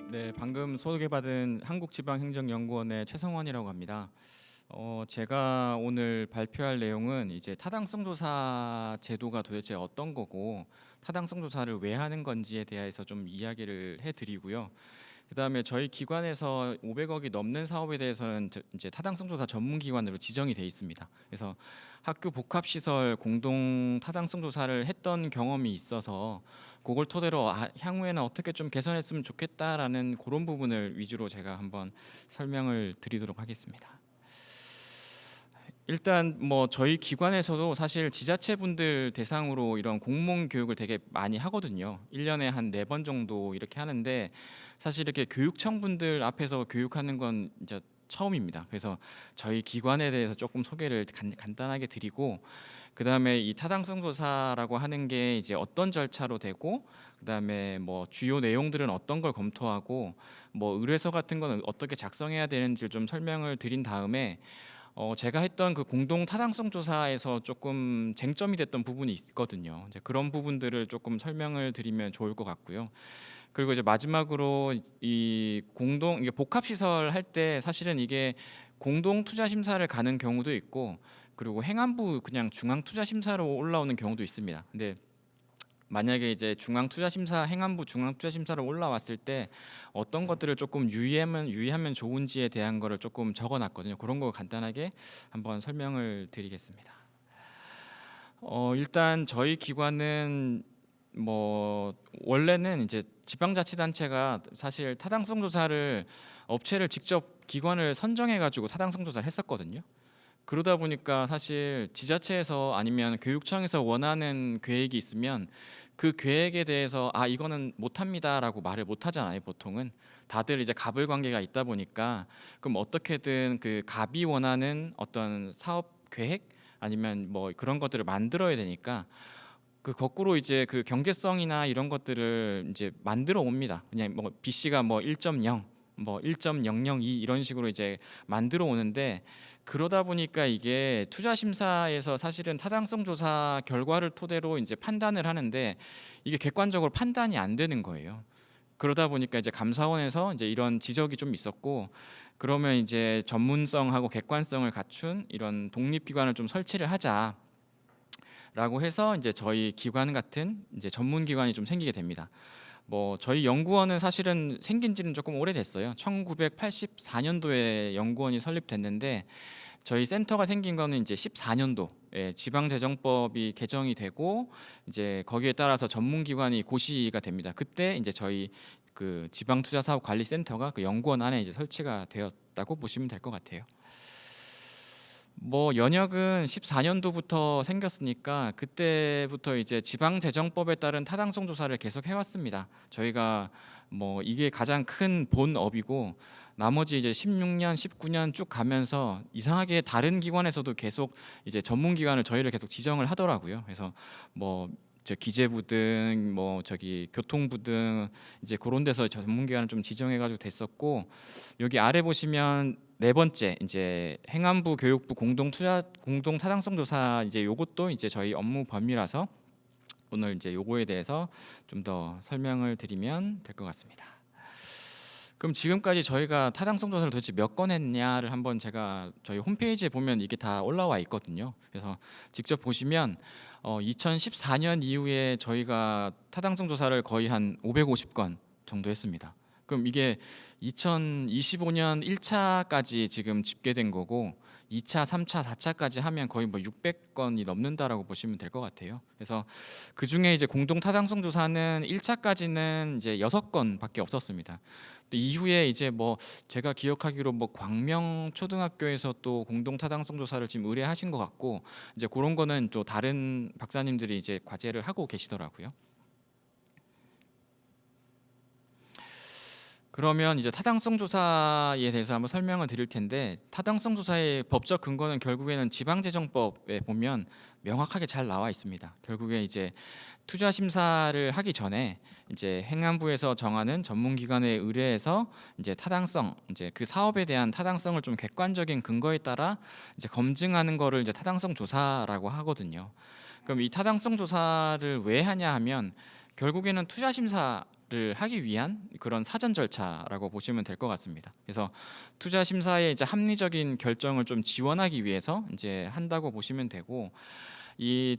네, 방금 소개받은 한국지방행정연구원의 최성원이라고 합니다. 제가 오늘 발표할 내용은 이제 타당성 조사 제도가 도대체 어떤 거고 타당성 조사를 왜 하는 건지에 대해서 좀 이야기를 해드리고요. 그다음에 저희 기관에서 500억이 넘는 사업에 대해서는 이제 타당성 조사 전문 기관으로 지정이 돼 있습니다. 그래서 학교 복합 시설 공동 타당성 조사를 했던 경험이 있어서 그걸 토대로 향후에는 어떻게 좀 개선했으면 좋겠다라는 그런 부분을 위주로 제가 한번 설명을 드리도록 하겠습니다. 일단 뭐 저희 기관에서도 사실 지자체분들 대상으로 이런 공무원 교육을 되게 많이 하거든요. 1년에 한 4번 정도 이렇게 하는데 사실 이렇게 교육청분들 앞에서 교육하는 건 이제 처음입니다. 그래서 저희 기관에 대해서 조금 소개를 간단하게 드리고, 그다음에 이 타당성 조사라고 하는 게 이제 어떤 절차로 되고, 그다음에 뭐 주요 내용들은 어떤 걸 검토하고, 뭐 의뢰서 같은 거는 어떻게 작성해야 되는지를 좀 설명을 드린 다음에 제가 했던 그 공동 타당성 조사에서 조금 쟁점이 됐던 부분이 있거든요. 이제 그런 부분들을 조금 설명을 드리면 좋을 것 같고요. 그리고 이제 마지막으로 이 공동 이게 복합 시설 할 때 사실은 이게 공동 투자 심사를 가는 경우도 있고, 그리고 행안부 그냥 중앙 투자 심사로 올라오는 경우도 있습니다. 근데 만약에 이제 중앙투자심사 행안부 중앙투자심사로 올라왔을 때 어떤 것들을 조금 유의하면 좋은지에 대한 거를 조금 적어놨거든요. 그런 거 간단하게 한번 설명을 드리겠습니다. 일단 저희 기관은 뭐 원래는 이제 지방자치단체가 사실 타당성 조사를 업체를 직접 기관을 선정해 가지고 타당성 조사를 했었거든요. 그러다 보니까 사실 지자체에서 아니면 교육청에서 원하는 계획이 있으면 그 계획에 대해서 이거는 못합니다라고 말을 못하잖아요. 보통은 다들 이제 갑을 관계가 있다 보니까 그럼 어떻게든 그 갑이 원하는 어떤 사업 계획 아니면 뭐 그런 것들을 만들어야 되니까 그 거꾸로 이제 그 경계성이나 이런 것들을 이제 만들어 옵니다. 그냥 뭐 BC가 뭐 1.0, 뭐 1.002 이런 식으로 이제 만들어 오는데, 그러다 보니까 이게 투자 심사에서 사실은 타당성 조사 결과를 토대로 이제 판단을 하는데 이게 객관적으로 판단이 안 되는 거예요. 그러다 보니까 이제 감사원에서 이제 이런 지적이 좀 있었고, 그러면 이제 전문성하고 객관성을 갖춘 이런 독립기관을 좀 설치를 하자. 라고 해서 이제 저희 기관 같은 이제 전문 기관이 좀 생기게 됩니다. 뭐 저희 연구원은 사실은 생긴 지는 조금 오래됐어요. 1984년도에 연구원이 설립됐는데 저희 센터가 생긴 거는 이제 14년도에 지방재정법이 개정이 되고 이제 거기에 따라서 전문기관이 고시가 됩니다. 그때 이제 저희 그 지방투자사업관리센터가 그 연구원 안에 이제 설치가 되었다고 보시면 될 것 같아요. 뭐 연역은 14년도부터 생겼으니까 그때부터 이제 지방재정법에 따른 타당성 조사를 계속 해왔습니다. 저희가 뭐 이게 가장 큰 본업이고 나머지 이제 16년, 19년 쭉 가면서 이상하게 다른 기관에서도 계속 이제 전문 기관을 저희를 계속 지정을 하더라고요. 그래서 뭐 저 기재부 등 뭐 저기 교통부 등 이제 그런 데서 전문 기관을 좀 지정해가지고 됐었고, 여기 아래 보시면 네 번째 이제 행안부 교육부 공동 타당성 조사 이제 요것도 이제 저희 업무 범위라서 오늘 이제 요거에 대해서 좀 더 설명을 드리면 될 것 같습니다. 그럼 지금까지 저희가 타당성 조사를 도대체 몇 건 했냐를 한번 제가 저희 홈페이지에 보면 이게 다 올라와 있거든요. 그래서 직접 보시면 2014년 이후에 저희가 타당성 조사를 거의 한 550건 정도 했습니다. 그럼 이게 2025년 1차까지 지금 집계된 거고 2차, 3차, 4차까지 하면 거의 뭐 600건이 넘는다라고 보시면 될 것 같아요. 그래서 그 중에 이제 공동 타당성 조사는 1차까지는 이제 6건밖에 없었습니다. 또 이후에 이제 뭐 제가 기억하기로 뭐 광명 초등학교에서 또 공동 타당성 조사를 지금 의뢰하신 것 같고, 이제 그런 거는 또 다른 박사님들이 이제 과제를 하고 계시더라고요. 그러면 이제 타당성 조사에 대해서 한번 설명을 드릴 텐데, 타당성 조사의 법적 근거는 결국에는 지방재정법에 보면 명확하게 잘 나와 있습니다. 결국에 이제 투자 심사를 하기 전에 이제 행안부에서 정하는 전문기관에 의뢰해서 이제 타당성, 이제 그 사업에 대한 타당성을 좀 객관적인 근거에 따라 이제 검증하는 거를 이제 타당성 조사라고 하거든요. 그럼 이 타당성 조사를 왜 하냐 하면 결국에는 투자 심사 하기 위한 그런 사전 절차라고 보시면 될 것 같습니다. 그래서 투자 심사의 이제 합리적인 결정을 좀 지원하기 위해서 이제 한다고 보시면 되고, 이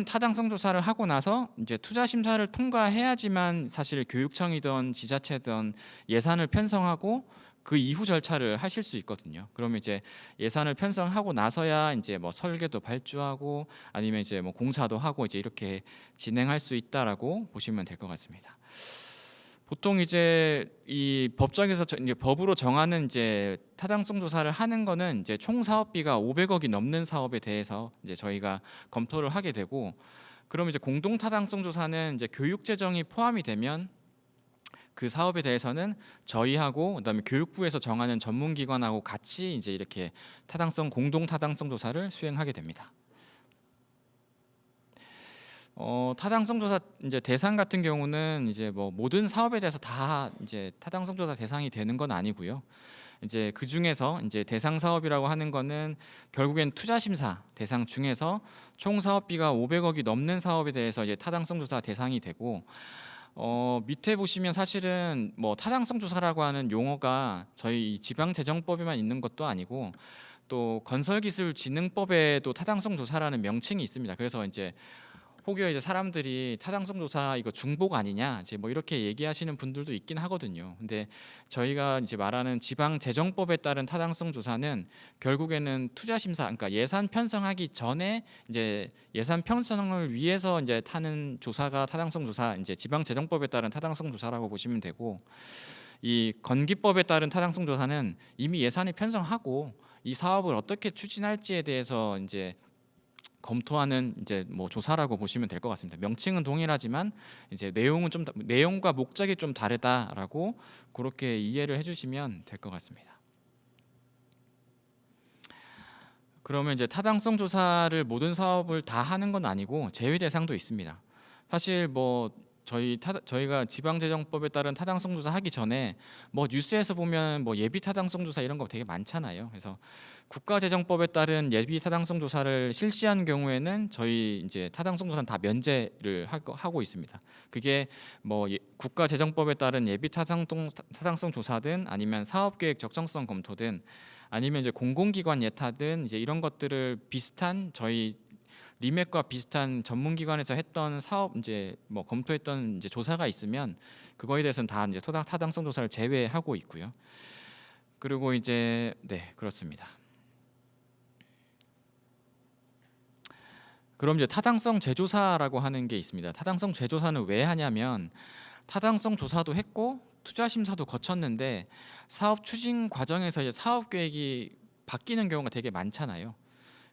타당성 조사를 하고 나서 이제 투자 심사를 통과해야지만 사실 교육청이든 지자체든 예산을 편성하고 그 이후 절차를 하실 수 있거든요. 그러면 이제 예산을 편성하고 나서야 이제 뭐 설계도 발주하고 아니면 이제 뭐 공사도 하고 이제 이렇게 진행할 수 있다라고 보시면 될 것 같습니다. 보통 이제 이 법정에서 이제 법으로 정하는 이제 타당성 조사를 하는 거는 이제 총 사업비가 500억이 넘는 사업에 대해서 이제 저희가 검토를 하게 되고, 그럼 이제 공동 타당성 조사는 이제 교육 재정이 포함이 되면 그 사업에 대해서는 저희하고 그다음에 교육부에서 정하는 전문기관하고 같이 이제 이렇게 공동 타당성 조사를 수행하게 됩니다. 타당성 조사 이제 대상 같은 경우는 이제 뭐 모든 사업에 대해서 다 이제 타당성 조사 대상이 되는 건 아니고요. 이제 그 중에서 이제 대상 사업이라고 하는 거는 결국엔 투자 심사 대상 중에서 총 사업비가 500억이 넘는 사업에 대해서 이제 타당성 조사 대상이 되고, 밑에 보시면 사실은 뭐 타당성 조사라고 하는 용어가 저희 지방재정법에만 있는 것도 아니고 또 건설기술진흥법에도 타당성 조사라는 명칭이 있습니다. 그래서 이제 혹여 이제 사람들이 타당성 조사 이거 중복 아니냐 이제 뭐 이렇게 얘기하시는 분들도 있긴 하거든요. 근데 저희가 이제 말하는 지방재정법에 따른 타당성 조사는 결국에는 투자 심사, 그러니까 예산 편성하기 전에 이제 예산 편성을 위해서 이제 하는 조사가 타당성 조사, 이제 지방재정법에 따른 타당성 조사라고 보시면 되고, 이 건기법에 따른 타당성 조사는 이미 예산이 편성하고 이 사업을 어떻게 추진할지에 대해서 이제 검토하는 이제 뭐 조사라고 보시면 될 것 같습니다. 명칭은 동일하지만 이제 내용과 목적이 좀 다르다라고 그렇게 이해를 해주시면 될 것 같습니다. 그러면 이제 타당성 조사를 모든 사업을 다 하는 건 아니고 제외 대상도 있습니다. 사실 뭐 저희가 지방재정법에 따른 타당성 조사 하기 전에 뭐 뉴스에서 보면 뭐 예비 타당성 조사 이런 거 되게 많잖아요. 그래서 국가재정법에 따른 예비 타당성 조사를 실시한 경우에는 저희 이제 타당성 조사는 다 면제를 하고 있습니다. 그게 뭐 국가재정법에 따른 예비 타당성 조사든 아니면 사업계획 적정성 검토든 아니면 이제 공공기관 예타든 이제 이런 것들을 비슷한 저희 리맥과 비슷한 전문기관에서 했던 사업 이제 뭐 검토했던 이제 조사가 있으면 그거에 대해서는 다 이제 타당성 조사를 제외하고 있고요. 그리고 이제 네, 그렇습니다. 그럼 이제 타당성 재조사라고 하는 게 있습니다. 타당성 재조사는 왜 하냐면 타당성 조사도 했고 투자 심사도 거쳤는데 사업 추진 과정에서 이제 사업 계획이 바뀌는 경우가 되게 많잖아요.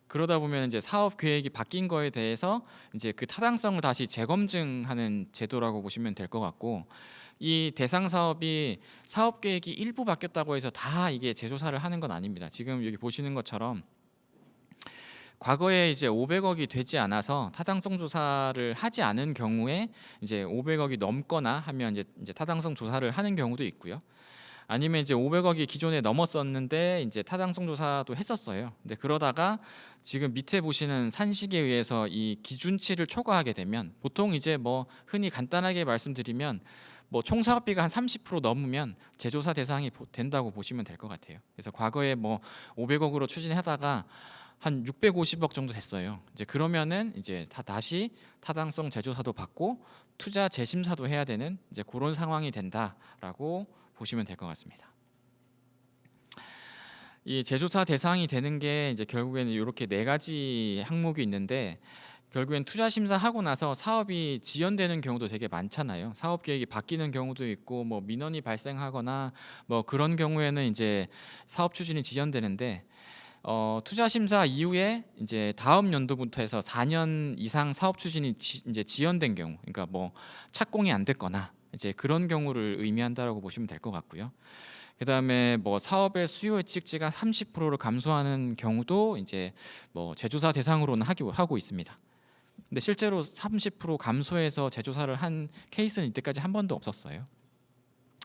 그러다 보면 이제 사업 계획이 바뀐 거에 대해서 이제 그 타당성을 다시 재검증하는 제도라고 보시면 될 것 같고, 이 대상 사업이 사업 계획이 일부 바뀌었다고 해서 다 이게 재조사를 하는 건 아닙니다. 지금 여기 보시는 것처럼 과거에 이제 500억이 되지 않아서 타당성 조사를 하지 않은 경우에 이제 500억이 넘거나 하면 이제 타당성 조사를 하는 경우도 있고요. 아니면 이제 500억이 기존에 넘었었는데 이제 타당성 조사도 했었어요. 근데 그러다가 지금 밑에 보시는 산식에 의해서 이 기준치를 초과하게 되면, 보통 이제 뭐 흔히 간단하게 말씀드리면 뭐 총 사업비가 한 30% 넘으면 재조사 대상이 된다고 보시면 될 것 같아요. 그래서 과거에 뭐 500억으로 추진하다가 한 650억 정도 됐어요. 이제 그러면은 이제 다시 타당성 재조사도 받고 투자 재심사도 해야 되는 이제 그런 상황이 된다라고 보시면 될 것 같습니다. 이 재조사 대상이 되는 게 이제 결국에는 이렇게 네 가지 항목이 있는데, 결국엔 투자 심사하고 나서 사업이 지연되는 경우도 되게 많잖아요. 사업 계획이 바뀌는 경우도 있고 뭐 민원이 발생하거나 뭐 그런 경우에는 이제 사업 추진이 지연되는데, 투자 심사 이후에 이제 다음 연도부터 해서 4년 이상 사업 추진이 이제 지연된 경우, 그러니까 뭐 착공이 안 됐거나 이제 그런 경우를 의미한다라고 보시면 될 것 같고요. 그다음에 뭐 사업의 수요 예측치가 30%를 감소하는 경우도 이제 뭐 재조사 대상으로는 하고 있습니다. 근데 실제로 30% 감소해서 재조사를 한 케이스는 이때까지 한 번도 없었어요.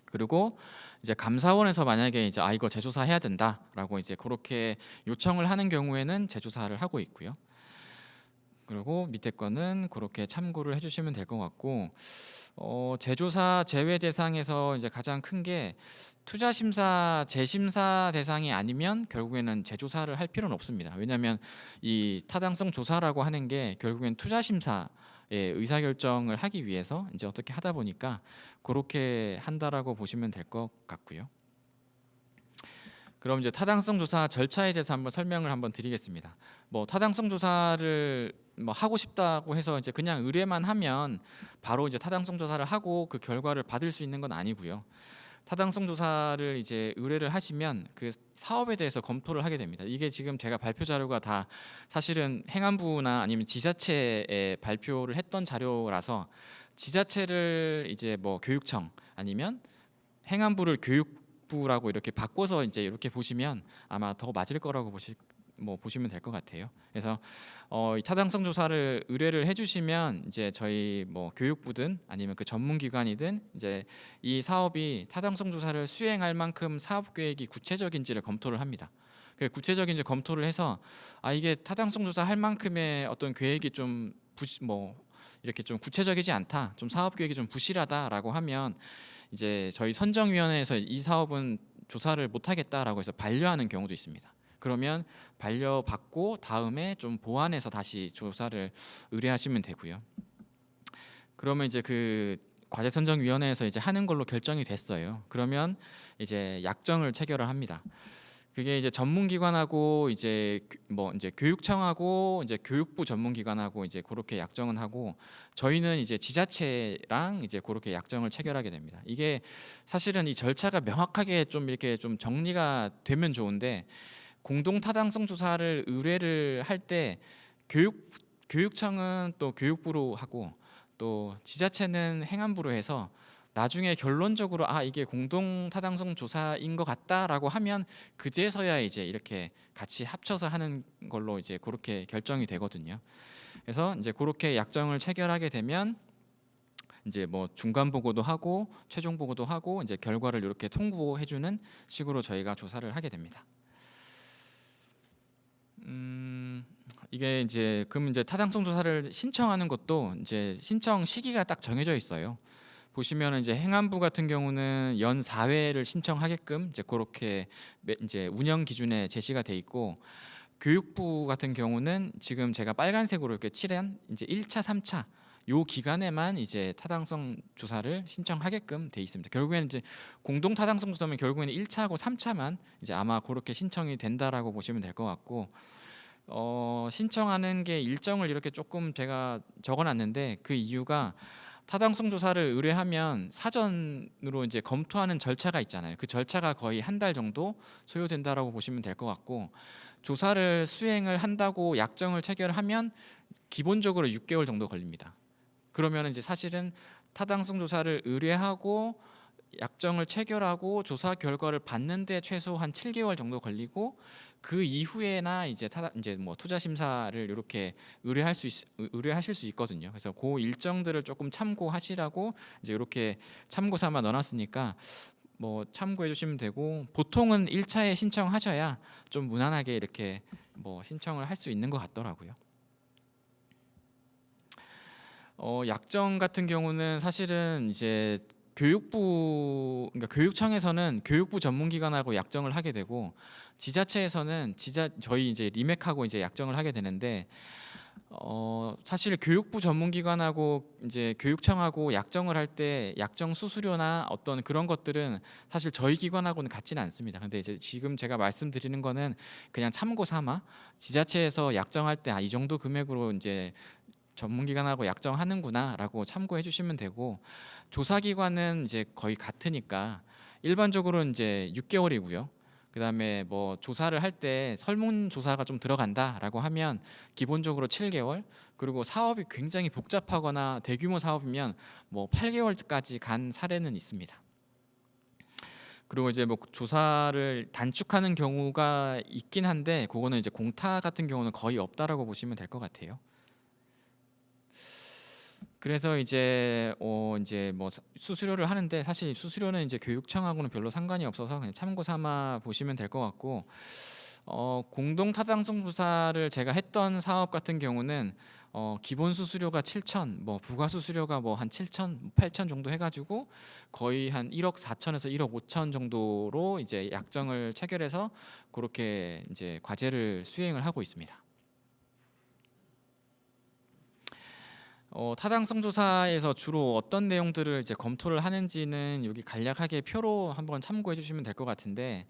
그리고 이제 감사원에서 만약에 이제 이거 재조사해야 된다라고 이제 그렇게 요청을 하는 경우에는 재조사를 하고 있고요. 그리고 밑에 거는 그렇게 참고를 해주시면 될 것 같고, 제조사 제외 대상에서 이제 가장 큰 게 투자 심사 재심사 대상이 아니면 결국에는 제조사를 할 필요는 없습니다. 왜냐하면 이 타당성 조사라고 하는 게 결국엔 투자 심사의 의사결정을 하기 위해서 이제 어떻게 하다 보니까 그렇게 한다라고 보시면 될 것 같고요. 그럼 이제 타당성 조사 절차에 대해서 한번 설명을 한번 드리겠습니다. 뭐 타당성 조사를 뭐 하고 싶다고 해서 이제 그냥 의뢰만 하면 바로 이제 타당성 조사를 하고 그 결과를 받을 수 있는 건 아니고요. 타당성 조사를 이제 의뢰를 하시면 그 사업에 대해서 검토를 하게 됩니다. 이게 지금 제가 발표 자료가 다 사실은 행안부나 아니면 지자체에 발표를 했던 자료라서, 지자체를 이제 뭐 교육청 아니면 행안부를 교육부라고 이렇게 바꿔서 이제 이렇게 보시면 아마 더 맞을 거라고 보시면 될 것 같아요. 그래서 이 타당성 조사를 의뢰를 해주시면 이제 저희 뭐 교육부든 아니면 그 전문기관이든 이제 이 사업이 타당성 조사를 수행할 만큼 사업 계획이 구체적인지를 검토를 합니다. 그 구체적인 이제 검토를 해서 이게 타당성 조사 할 만큼의 어떤 계획이 좀 이렇게 좀 구체적이지 않다, 좀 사업 계획이 좀 부실하다라고 하면 이제 저희 선정위원회에서 이 사업은 조사를 못하겠다라고 해서 반려하는 경우도 있습니다. 그러면 반려받고 다음에 좀 보완해서 다시 조사를 의뢰하시면 되고요. 그러면 이제 그 과제선정위원회에서 이제 하는 걸로 결정이 됐어요. 그러면 이제 약정을 체결을 합니다. 그게 이제 전문기관하고 이제 이제 교육청하고 이제 교육부 전문기관하고 이제 그렇게 약정은 하고, 저희는 이제 지자체랑 이제 그렇게 약정을 체결하게 됩니다. 이게 사실은 이 절차가 명확하게 좀 이렇게 좀 정리가 되면 좋은데, 공동 타당성 조사를 의뢰를 할 때 교육청은 또 교육부로 하고 또 지자체는 행안부로 해서 나중에 결론적으로 이게 공동 타당성 조사인 것 같다라고 하면 그제서야 이제 이렇게 같이 합쳐서 하는 걸로 이제 그렇게 결정이 되거든요. 그래서 이제 그렇게 약정을 체결하게 되면 이제 뭐 중간 보고도 하고 최종 보고도 하고 이제 결과를 이렇게 통보해주는 식으로 저희가 조사를 하게 됩니다. 이게 이제 그럼 이제 타당성 조사를 신청하는 것도 이제 신청 시기가 딱 정해져 있어요. 보시면은 이제 행안부 같은 경우는 연 4회를 신청하게끔 이제 그렇게 이제 운영 기준에 제시가 돼 있고, 교육부 같은 경우는 지금 제가 빨간색으로 이렇게 칠한 이제 1차, 3차 요 기간에만 이제 타당성 조사를 신청하게끔 돼 있습니다. 결국에는 이제 공동 타당성 조사면 결국에는 1차하고 3차만 이제 아마 그렇게 신청이 된다라고 보시면 될 것 같고, 신청하는 게 일정을 이렇게 조금 제가 적어놨는데, 그 이유가 타당성 조사를 의뢰하면 사전으로 이제 검토하는 절차가 있잖아요. 그 절차가 거의 한 달 정도 소요된다라고 보시면 될 것 같고, 조사를 수행을 한다고 약정을 체결하면 기본적으로 6개월 정도 걸립니다. 그러면 이제 사실은 타당성 조사를 의뢰하고 약정을 체결하고 조사 결과를 받는데 최소 한 7개월 정도 걸리고, 그 이후에나 이제 뭐 투자 심사를 이렇게 의뢰하실 수 있거든요. 그래서 그 일정들을 조금 참고하시라고 이제 이렇게 참고 삼아 넣어놨으니까 뭐 참고해 주시면 되고, 보통은 1차에 신청하셔야 좀 무난하게 이렇게 뭐 신청을 할 수 있는 것 같더라고요. 약정 같은 경우는 사실은 이제 그러니까 교육청에서는 교육부 전문기관하고 약정을 하게 되고, 지자체에서는 저희 이제 리맥하고 이제 약정을 하게 되는데, 사실 교육부 전문기관하고 이제 교육청하고 약정을 할 때 약정 수수료나 어떤 그런 것들은 사실 저희 기관하고는 같지는 않습니다. 근데 이제 지금 제가 말씀드리는 거는 그냥 참고 삼아 지자체에서 약정할 때 이 정도 금액으로 이제 전문기관하고 약정하는구나라고 참고해 주시면 되고, 조사기관은 이제 거의 같으니까 일반적으로 이제 6개월이고요. 그다음에 뭐 조사를 할 때 설문조사가 좀 들어간다라고 하면 기본적으로 7개월, 그리고 사업이 굉장히 복잡하거나 대규모 사업이면 뭐 8개월까지 간 사례는 있습니다. 그리고 이제 뭐 조사를 단축하는 경우가 있긴 한데, 그거는 이제 공타 같은 경우는 거의 없다라고 보시면 될 것 같아요. 그래서 이제 이제 뭐 수수료를 하는데, 사실 수수료는 이제 교육청하고는 별로 상관이 없어서 그냥 참고 삼아 보시면 될 것 같고, 공동 타당성 조사를 제가 했던 사업 같은 경우는 기본 수수료가 7천, 뭐 부가 수수료가 뭐 한 7천, 8천 정도 해가지고 거의 한 1억 4천에서 1억 5천 정도로 이제 약정을 체결해서 그렇게 이제 과제를 수행을 하고 있습니다. 타당성 조사에서 주로 어떤 내용들을 이제 검토를 하는지는 여기 간략하게 표로 한번 참고해 주시면 될 것 같은데,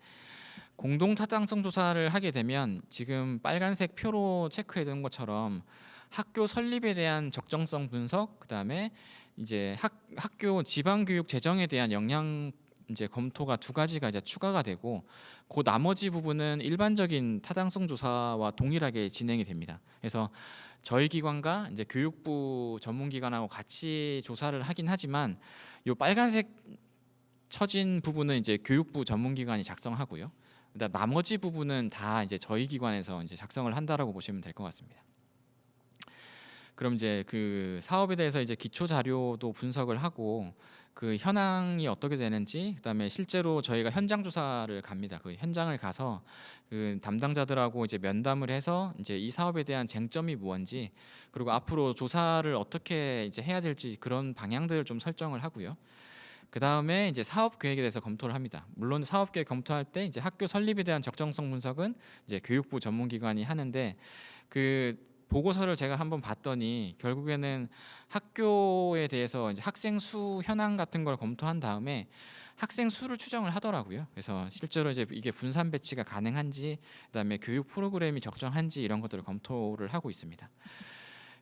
공동 타당성 조사를 하게 되면 지금 빨간색 표로 체크해 둔 것처럼 학교 설립에 대한 적정성 분석, 그다음에 이제 학교 지방 교육 재정에 대한 영향 이제 검토가 두 가지가 이제 추가가 되고, 그 나머지 부분은 일반적인 타당성 조사와 동일하게 진행이 됩니다. 그래서 저희 기관과 이제 교육부 전문기관하고 같이 조사를 하긴 하지만, 요 빨간색 처진 부분은 이제 교육부 전문기관이 작성하고요. 그다음 나머지 부분은 다 이제 저희 기관에서 이제 작성을 한다라고 보시면 될 것 같습니다. 그럼 이제 그 사업에 대해서 이제 기초 자료도 분석을 하고, 그 현황이 어떻게 되는지, 그다음에 실제로 저희가 현장 조사를 갑니다. 그 현장을 가서 그 담당자들하고 이제 면담을 해서 이제 이 사업에 대한 쟁점이 무엇인지, 그리고 앞으로 조사를 어떻게 이제 해야 될지 그런 방향들을 좀 설정을 하고요. 그 다음에 이제 사업 계획에 대해서 검토를 합니다. 물론 사업 계획 검토할 때 이제 학교 설립에 대한 적정성 분석은 이제 교육부 전문기관이 하는데, 그 보고서를 제가 한번 봤더니 결국에는 학교에 대해서 이제 학생 수 현황 같은 걸 검토한 다음에 학생 수를 추정을 하더라고요. 그래서 실제로 이제 이게 분산 배치가 가능한지, 그다음에 교육 프로그램이 적정한지 이런 것들을 검토를 하고 있습니다.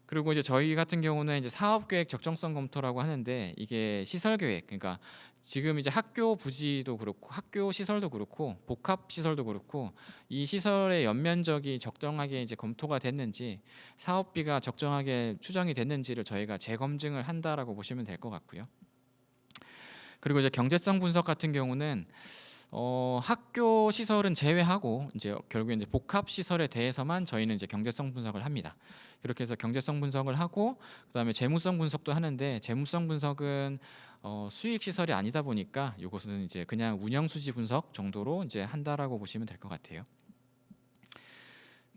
그리고 이제 저희 같은 경우는 이제 사업 계획 적정성 검토라고 하는데, 이게 시설 계획, 그러니까 지금 이제 학교 부지도 그렇고 학교 시설도 그렇고 복합 시설도 그렇고 이 시설의 연면적이 적정하게 이제 검토가 됐는지, 사업비가 적정하게 추정이 됐는지를 저희가 재검증을 한다라고 보시면 될 것 같고요. 그리고 이제 경제성 분석 같은 경우는 학교 시설은 제외하고 이제 결국에 이제 복합 시설에 대해서만 저희는 이제 경제성 분석을 합니다. 이렇게 해서 경제성 분석을 하고, 그다음에 재무성 분석도 하는데, 재무성 분석은 수익 시설이 아니다 보니까 이것은 이제 그냥 운영 수지 분석 정도로 이제 한다라고 보시면 될 것 같아요.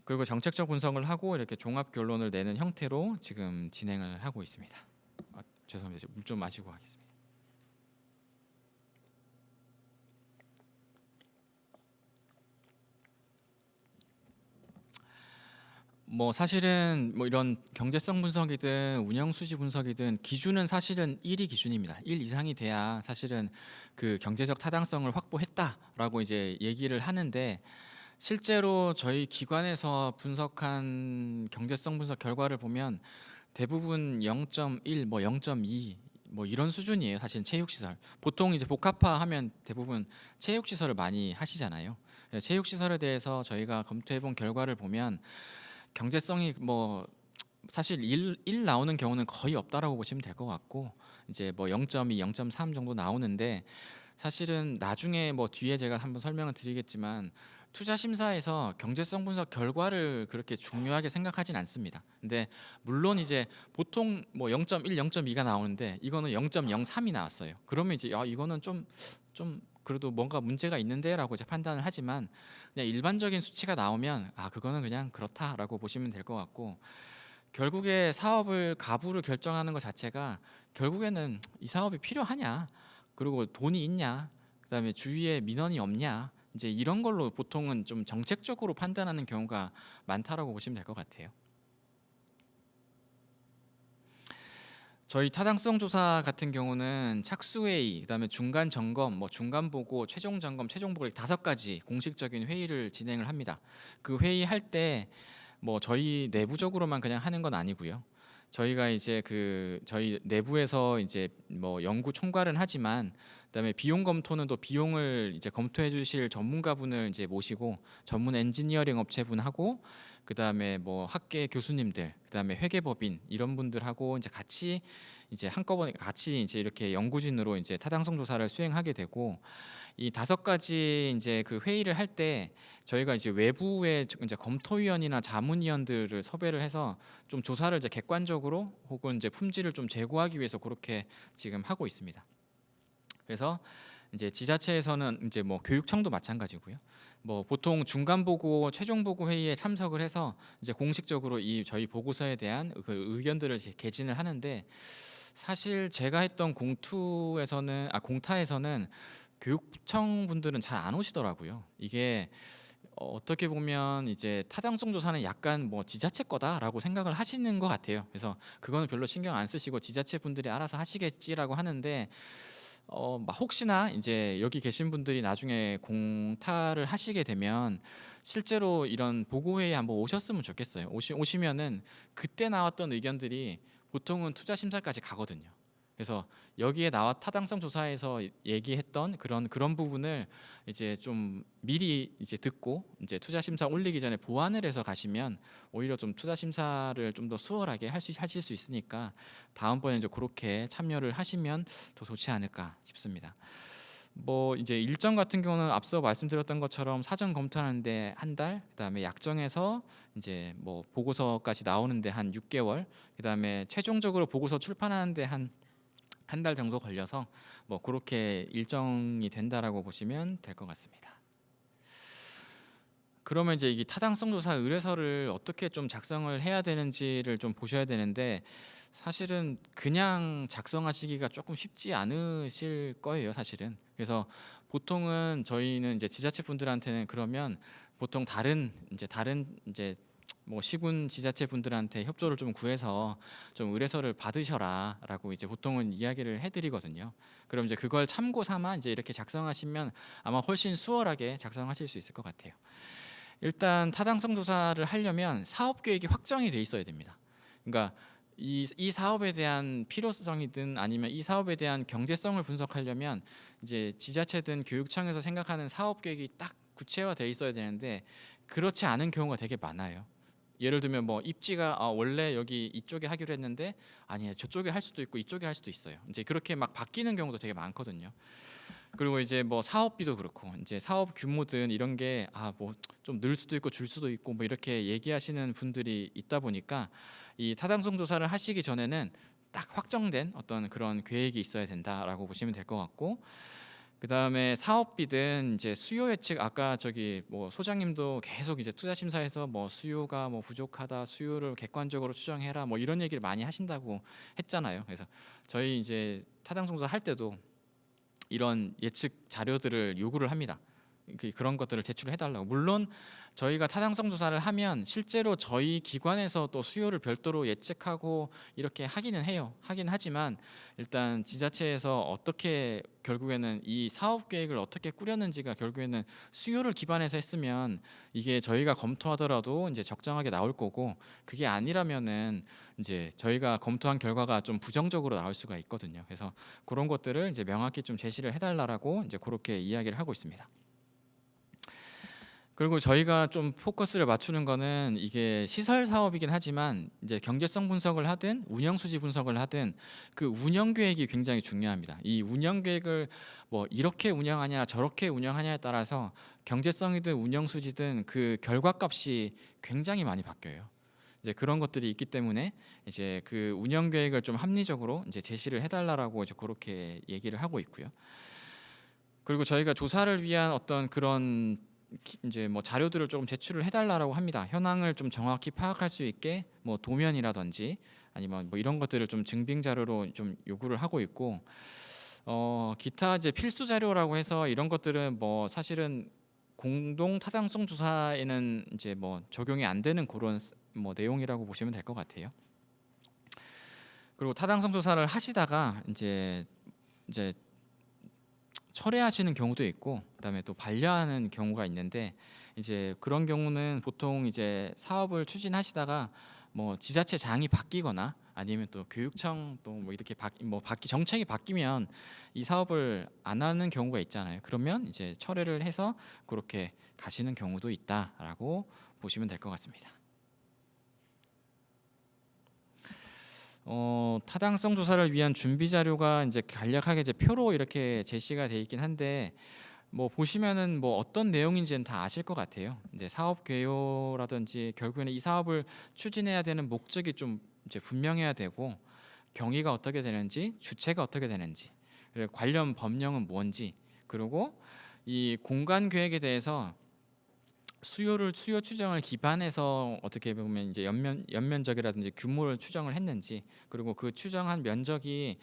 그리고 정책적 분석을 하고 이렇게 종합 결론을 내는 형태로 지금 진행을 하고 있습니다. 죄송합니다. 물 좀 마시고 하겠습니다. 뭐 사실은 뭐 이런 경제성 분석이든 운영 수지 분석이든 기준은 사실은 1이 기준입니다. 1 이상이 돼야 사실은 그 경제적 타당성을 확보했다라고 이제 얘기를 하는데, 실제로 저희 기관에서 분석한 경제성 분석 결과를 보면 대부분 0.1, 뭐 0.2, 뭐 이런 수준이에요. 사실 체육시설 보통 이제 복합화하면 대부분 체육시설을 많이 하시잖아요. 체육시설에 대해서 저희가 검토해본 결과를 보면 경제성이 뭐 사실 1 나오는 경우는 거의 없다라고 보시면 될 것 같고, 이제 뭐 0.2, 0.3 정도 나오는데, 사실은 나중에 뭐 뒤에 제가 한번 설명을 드리겠지만 투자 심사에서 경제성 분석 결과를 그렇게 중요하게 생각하진 않습니다. 근데 물론 이제 보통 뭐 0.1, 0.2가 나오는데 이거는 0.03이 나왔어요. 그러면 이제 이거는 좀 그래도 뭔가 문제가 있는데라고 이제 판단을 하지만, 그냥 일반적인 수치가 나오면 그거는 그냥 그렇다라고 보시면 될 것 같고, 결국에 사업을 가부를 결정하는 것 자체가 결국에는 이 사업이 필요하냐, 그리고 돈이 있냐, 그다음에 주위에 민원이 없냐, 이제 이런 걸로 보통은 좀 정책적으로 판단하는 경우가 많다라고 보시면 될 것 같아요. 저희 타당성 조사 같은 경우는 착수회의, 그다음에 중간 점검, 뭐 중간 보고, 최종 점검, 최종 보고 5가지 공식적인 회의를 진행을 합니다. 그 회의 할 때 뭐 저희 내부적으로만 그냥 하는 건 아니고요. 저희가 이제 그 저희 내부에서 이제 뭐 연구 총괄은 하지만, 그다음에 비용 검토는 또 비용을 이제 검토해 주실 전문가분을 이제 모시고, 전문 엔지니어링 업체분하고, 그다음에 뭐 학계 교수님들, 그다음에 회계법인 이런 분들하고 이제 같이 이제 한꺼번에 같이 이제 이렇게 연구진으로 이제 타당성 조사를 수행하게 되고, 이 5가지 이제 그 회의를 할 때 저희가 이제 외부의 이제 검토위원이나 자문위원들을 섭외를 해서 좀 조사를 이제 객관적으로 혹은 이제 품질을 좀 제고하기 위해서 그렇게 지금 하고 있습니다. 그래서 이제 지자체에서는 이제 뭐 교육청도 마찬가지고요. 뭐 보통 중간 보고 최종 보고 회의에 참석을 해서 이제 공식적으로 이 저희 보고서에 대한 그 의견들을 이제 개진을 하는데, 사실 제가 했던 공타에서는 교육청 분들은 잘 안 오시더라고요. 이게 어떻게 보면 이제 타당성 조사는 약간 뭐 지자체 거다라고 생각을 하시는 것 같아요. 그래서 그거는 별로 신경 안 쓰시고 지자체 분들이 알아서 하시겠지라고 하는데, 막 혹시나 이제 여기 계신 분들이 나중에 공타를 하시게 되면 실제로 이런 보고회의에 한번 오셨으면 좋겠어요. 오시면은 그때 나왔던 의견들이 보통은 투자 심사까지 가거든요. 그래서 여기에 나와 타당성 조사에서 얘기했던 그런 부분을 이제 좀 미리 이제 듣고 이제 투자 심사 올리기 전에 보완을 해서 가시면 오히려 좀 투자 심사를 좀 더 수월하게 하실 수 있으니까 다음번에 이제 그렇게 참여를 하시면 더 좋지 않을까 싶습니다. 뭐 이제 일정 같은 경우는 앞서 말씀드렸던 것처럼 사전 검토하는데 한 달, 그다음에 약정해서 이제 뭐 보고서까지 나오는데 한 6개월, 그다음에 최종적으로 보고서 출판하는데 한 달 정도 걸려서 뭐 그렇게 일정이 된다라고 보시면 될 것 같습니다. 그러면 이제 이 타당성 조사 의뢰서를 어떻게 좀 작성을 해야 되는지를 좀 보셔야 되는데, 사실은 그냥 작성하시기가 조금 쉽지 않으실 거예요, 사실은. 그래서 보통은 저희는 이제 지자체 분들한테는 그러면 보통 다른 이제 뭐 시군 지자체 분들한테 협조를 좀 구해서 좀 의뢰서를 받으셔라라고 이제 보통은 이야기를 해드리거든요. 그럼 이제 그걸 참고 삼아 이제 이렇게 작성하시면 아마 훨씬 수월하게 작성하실 수 있을 것 같아요. 일단 타당성 조사를 하려면 사업 계획이 확정이 돼 있어야 됩니다. 그러니까 이 사업에 대한 필요성이든 아니면 이 사업에 대한 경제성을 분석하려면 이제 지자체든 교육청에서 생각하는 사업 계획이 딱 구체화돼 있어야 되는데, 그렇지 않은 경우가 되게 많아요. 예를 들면 뭐 입지가 원래 여기 이쪽에 하기로 했는데 아니에요, 저쪽에 할 수도 있고 이쪽에 할 수도 있어요. 이제 그렇게 막 바뀌는 경우도 되게 많거든요. 그리고 이제 뭐 사업비도 그렇고 이제 사업 규모든 이런 게 뭐 좀 늘 수도 있고 줄 수도 있고 뭐 이렇게 얘기하시는 분들이 있다 보니까 이 타당성 조사를 하시기 전에는 딱 확정된 어떤 그런 계획이 있어야 된다라고 보시면 될 것 같고, 그다음에 사업비든 이제 수요 예측, 아까 저기 뭐 소장님도 계속 이제 투자 심사에서 뭐 수요가 뭐 부족하다, 수요를 객관적으로 추정해라 뭐 이런 얘기를 많이 하신다고 했잖아요. 그래서 저희 이제 타당성 조사 할 때도 이런 예측 자료들을 요구를 합니다. 그런 것들을 제출해 달라고. 물론 저희가 타당성 조사를 하면 실제로 저희 기관에서 또 수요를 별도로 예측하고 이렇게 하긴 하지만 일단 지자체에서 어떻게 결국에는 이 사업 계획을 어떻게 꾸렸는지가 결국에는 수요를 기반해서 했으면 이게 저희가 검토하더라도 이제 적정하게 나올 거고, 그게 아니라면은 이제 저희가 검토한 결과가 좀 부정적으로 나올 수가 있거든요. 그래서 그런 것들을 이제 명확히 좀 제시를 해달라고 이제 그렇게 이야기를 하고 있습니다. 그리고 저희가 좀 포커스를 맞추는 거는 이게 시설 사업이긴 하지만 이제 경제성 분석을 하든 운영 수지 분석을 하든 그 운영 계획이 굉장히 중요합니다. 이 운영 계획을 뭐 이렇게 운영하냐 저렇게 운영하냐에 따라서 경제성이든 운영 수지든 그 결과값이 굉장히 많이 바뀌어요. 이제 그런 것들이 있기 때문에 이제 그 운영 계획을 좀 합리적으로 이제 제시를 해달라고 이제 그렇게 얘기를 하고 있고요. 그리고 저희가 조사를 위한 어떤 그런 이제 뭐 자료들을 조금 제출을 해달라고 합니다. 현황을 좀 정확히 파악할 수 있게 뭐 도면이라든지 아니면 뭐 이런 것들을 좀 증빙 자료로 좀 요구를 하고 있고, 기타 이제 필수 자료라고 해서 이런 것들은 뭐 사실은 공동 타당성 조사에는 이제 뭐 적용이 안 되는 그런 뭐 내용이라고 보시면 될 것 같아요. 그리고 타당성 조사를 하시다가 이제 철회하시는 경우도 있고 그다음에 또 반려하는 경우가 있는데, 이제 그런 경우는 보통 이제 사업을 추진하시다가 뭐 지자체장이 바뀌거나 아니면 또 교육청 또 뭐 이렇게 정책이 바뀌면 이 사업을 안 하는 경우가 있잖아요. 그러면 이제 철회를 해서 그렇게 가시는 경우도 있다라고 보시면 될 것 같습니다. 타당성 조사를 위한 준비 자료가 이제 간략하게 이제 표로 이렇게 제시가 돼 있긴 한데, 뭐 보시면은 뭐 어떤 내용인지는 다 아실 것 같아요. 이제 사업 개요라든지 결국에는 이 사업을 추진해야 되는 목적이 좀 이제 분명해야 되고, 경위가 어떻게 되는지, 주체가 어떻게 되는지, 그리고 관련 법령은 뭔지, 그리고 이 공간 계획에 대해서 수요 추정을 기반해서 어떻게 보면 이제 연면적이라든지 규모를 추정을 했는지, 그리고 그 추정한 면적이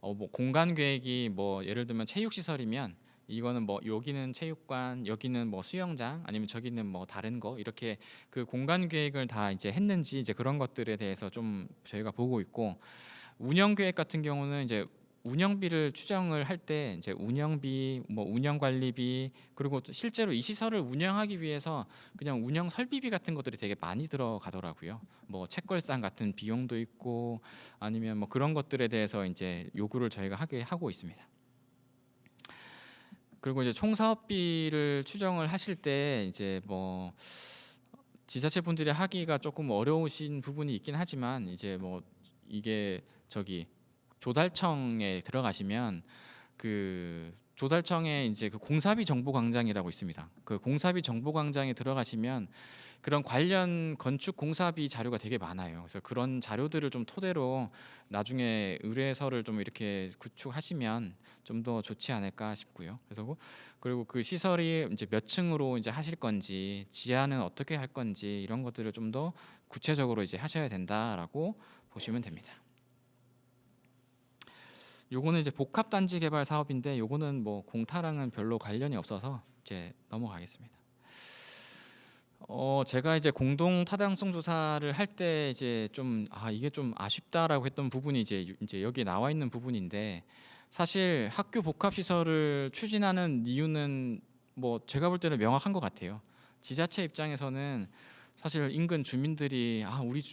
뭐 공간 계획이 뭐 예를 들면 체육 시설이면 이거는 뭐 여기는 체육관, 여기는 뭐 수영장, 아니면 저기는 뭐 다른 거, 이렇게 그 공간 계획을 다 이제 했는지, 이제 그런 것들에 대해서 좀 저희가 보고 있고, 운영 계획 같은 경우는 이제 운영비를 추정을 할 때 이제 운영비, 뭐 운영 관리비, 그리고 또 실제로 이 시설을 운영하기 위해서 그냥 운영 설비비 같은 것들이 되게 많이 들어가더라고요. 뭐 책걸상 같은 비용도 있고, 아니면 뭐 그런 것들에 대해서 이제 요구를 저희가 하게 하고 있습니다. 그리고 이제 총 사업비를 추정을 하실 때 이제 뭐 지자체 분들이 하기가 조금 어려우신 부분이 있긴 하지만, 이제 뭐 이게 저기 조달청에 들어가시면 그 조달청에 이제 그 공사비 정보광장이라고 있습니다. 그 공사비 정보광장에 들어가시면 그런 관련 건축 공사비 자료가 되게 많아요. 그래서 그런 자료들을 좀 토대로 나중에 의뢰서를 좀 이렇게 구축하시면 좀 더 좋지 않을까 싶고요. 그래서 그리고 그 시설이 이제 몇 층으로 이제 하실 건지, 지하는 어떻게 할 건지, 이런 것들을 좀 더 구체적으로 이제 하셔야 된다라고 보시면 됩니다. 요거는 이제 복합 단지 개발 사업인데, 요거는 뭐 공타랑은 별로 관련이 없어서 이제 넘어가겠습니다. 제가 이제 공동 타당성 조사를 할 때 이제 좀 이게 좀 아쉽다라고 했던 부분이 이제 여기 나와 있는 부분인데, 사실 학교 복합 시설을 추진하는 이유는 뭐 제가 볼 때는 명확한 것 같아요. 지자체 입장에서는 사실 인근 주민들이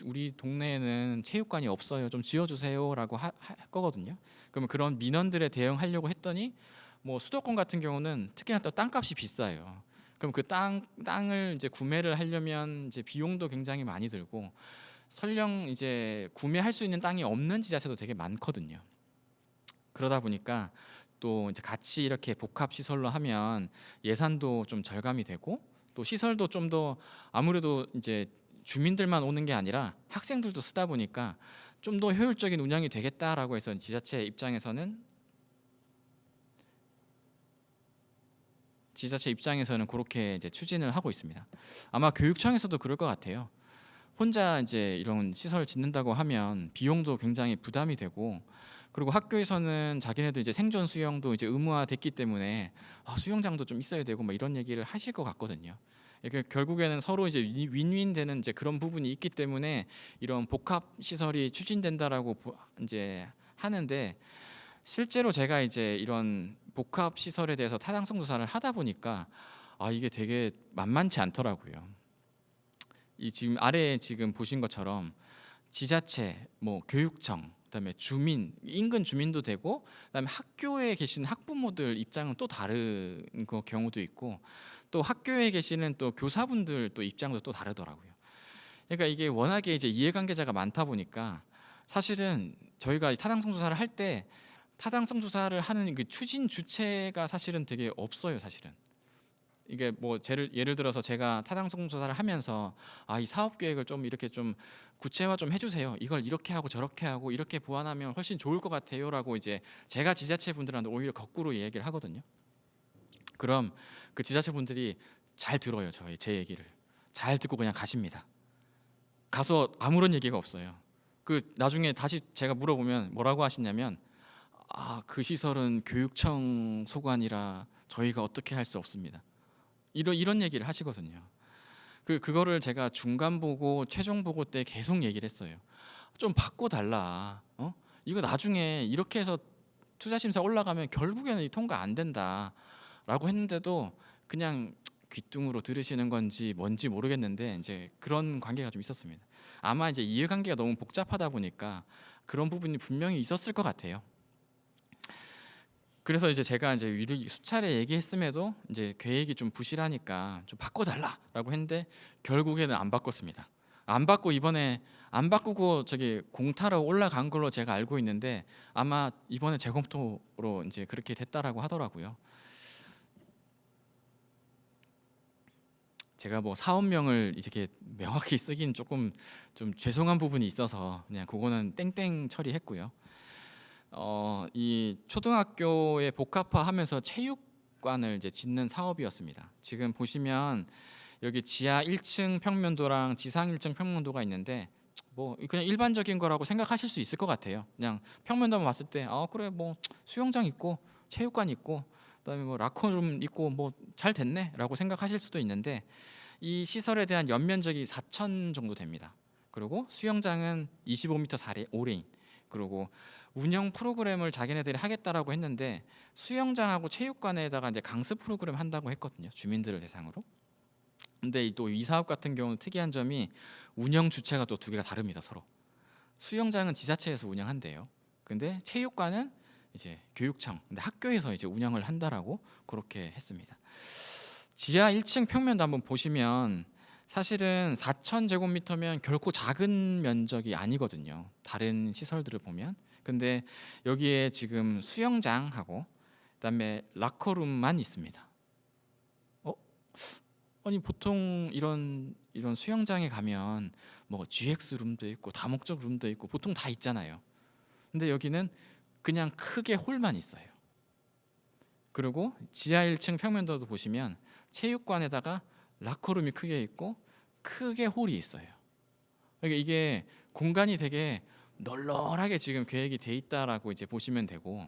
우리 동네에는 체육관이 없어요, 좀 지어주세요라고 할 거거든요. 그러면 그런 민원들에 대응하려고 했더니, 뭐 수도권 같은 경우는 특히나 또 땅값이 비싸요. 그럼 그 땅을 이제 구매를 하려면 이제 비용도 굉장히 많이 들고, 설령 이제 구매할 수 있는 땅이 없는 지자체도 되게 많거든요. 그러다 보니까 또 이제 같이 이렇게 복합 시설로 하면 예산도 좀 절감이 되고, 또 시설도 좀 더 아무래도 이제 주민들만 오는 게 아니라 학생들도 쓰다 보니까 좀 더 효율적인 운영이 되겠다라고 해서 지자체 입장에서는 그렇게 이제 추진을 하고 있습니다. 아마 교육청에서도 그럴 것 같아요. 혼자 이제 이런 시설 짓는다고 하면 비용도 굉장히 부담이 되고, 그리고 학교에서는 자기네도 이제 생존 수영도 이제 의무화됐기 때문에 수영장도 좀 있어야 되고 뭐 이런 얘기를 하실 것 같거든요. 이게 결국에는 서로 이제 윈윈 되는 이제 그런 부분이 있기 때문에 이런 복합 시설이 추진된다라고 이제 하는데, 실제로 제가 이제 이런 복합 시설에 대해서 타당성 조사를 하다 보니까 이게 되게 만만치 않더라고요. 이 지금 아래에 지금 보신 것처럼 지자체, 뭐 교육청, 그다음에 주민, 인근 주민도 되고, 그다음에 학교에 계신 학부모들 입장은 또 다른 경우도 있고, 또 학교에 계시는 또 교사분들 또 입장도 또 다르더라고요. 그러니까 이게 워낙에 이제 이해관계자가 많다 보니까, 사실은 저희가 타당성 조사를 할 때 타당성 조사를 하는 그 추진 주체가 사실은 되게 없어요, 사실은. 이게 뭐 예를 들어서 제가 타당성 조사를 하면서 이 사업 계획을 좀 이렇게 좀 구체화 좀 해주세요, 이걸 이렇게 하고 저렇게 하고 이렇게 보완하면 훨씬 좋을 것 같아요라고 이제 제가 지자체 분들한테 오히려 거꾸로 얘기를 하거든요. 그럼 그 지자체 분들이 잘 들어요. 제 얘기를 잘 듣고 그냥 가십니다. 가서 아무런 얘기가 없어요. 그 나중에 다시 제가 물어보면 뭐라고 하시냐면, 그 시설은 교육청 소관이라 저희가 어떻게 할 수 없습니다, 이런 얘기를 하시거든요. 그거를 제가 중간 보고 최종 보고 때 계속 얘기를 했어요. 좀 바꿔달라. 이거 나중에 이렇게 해서 투자 심사 올라가면 결국에는 통과 안 된다라고 했는데도 그냥 귀뚱으로 들으시는 건지 뭔지 모르겠는데, 이제 그런 관계가 좀 있었습니다. 아마 이제 이해관계가 너무 복잡하다 보니까 그런 부분이 분명히 있었을 것 같아요. 그래서 이제 제가 이제 수차례 얘기했음에도 이제 계획이 좀 부실하니까 좀 바꿔달라라고 했는데, 결국에는 안 바꿨습니다. 안 바꾸고 이번에 안 바꾸고 저기 공타로 올라간 걸로 제가 알고 있는데, 아마 이번에 재검토로 이제 그렇게 됐다라고 하더라고요. 제가 뭐 사업명을 이렇게 명확히 쓰긴 조금 좀 죄송한 부분이 있어서 그냥 그거는 땡땡 처리했고요. 이 초등학교에 복합화하면서 체육 체육관을 이제 짓는 사업이었습니다. 지금 보시면 여기 지하 1층 평면도랑 지상 1층 평면도가 있는데 뭐 그냥 일반적인 거라고 생각하실 수 있을 것 같아요. 그냥 평면도만 봤을 때 그래 뭐 수영장 있고 체육관 있고 그다음에 뭐 라커룸 있고 뭐 잘 됐네라고 생각하실 수도 있는데 이 시설에 대한 연면적이 4천 정도 됩니다. 그리고 수영장은 25m 5레인. 그리고 운영 프로그램을 자기네들이 하겠다라고 했는데 수영장하고 체육관에다가 이제 강습 프로그램 한다고 했거든요. 주민들을 대상으로. 근데 또 이 사업 같은 경우는 특이한 점이 운영 주체가 또 두 개가 다릅니다, 서로. 수영장은 지자체에서 운영한대요. 근데 체육관은 이제 교육청, 근데 학교에서 이제 운영을 한다라고 그렇게 했습니다. 지하 1층 평면도 한번 보시면 사실은 4,000제곱미터면 결코 작은 면적이 아니거든요. 다른 시설들을 보면. 근데 여기에 지금 수영장하고 그다음에 라커룸만 있습니다. 아니 보통 이런 수영장에 가면 뭐 GX 룸도 있고 다목적 룸도 있고 보통 다 있잖아요. 근데 여기는 그냥 크게 홀만 있어요. 그리고 지하 1층 평면도도 보시면 체육관에다가 라커룸이 크게 있고 크게 홀이 있어요. 그러니까 이게 공간이 되게 널널하게 지금 계획이 돼 있다라고 이제 보시면 되고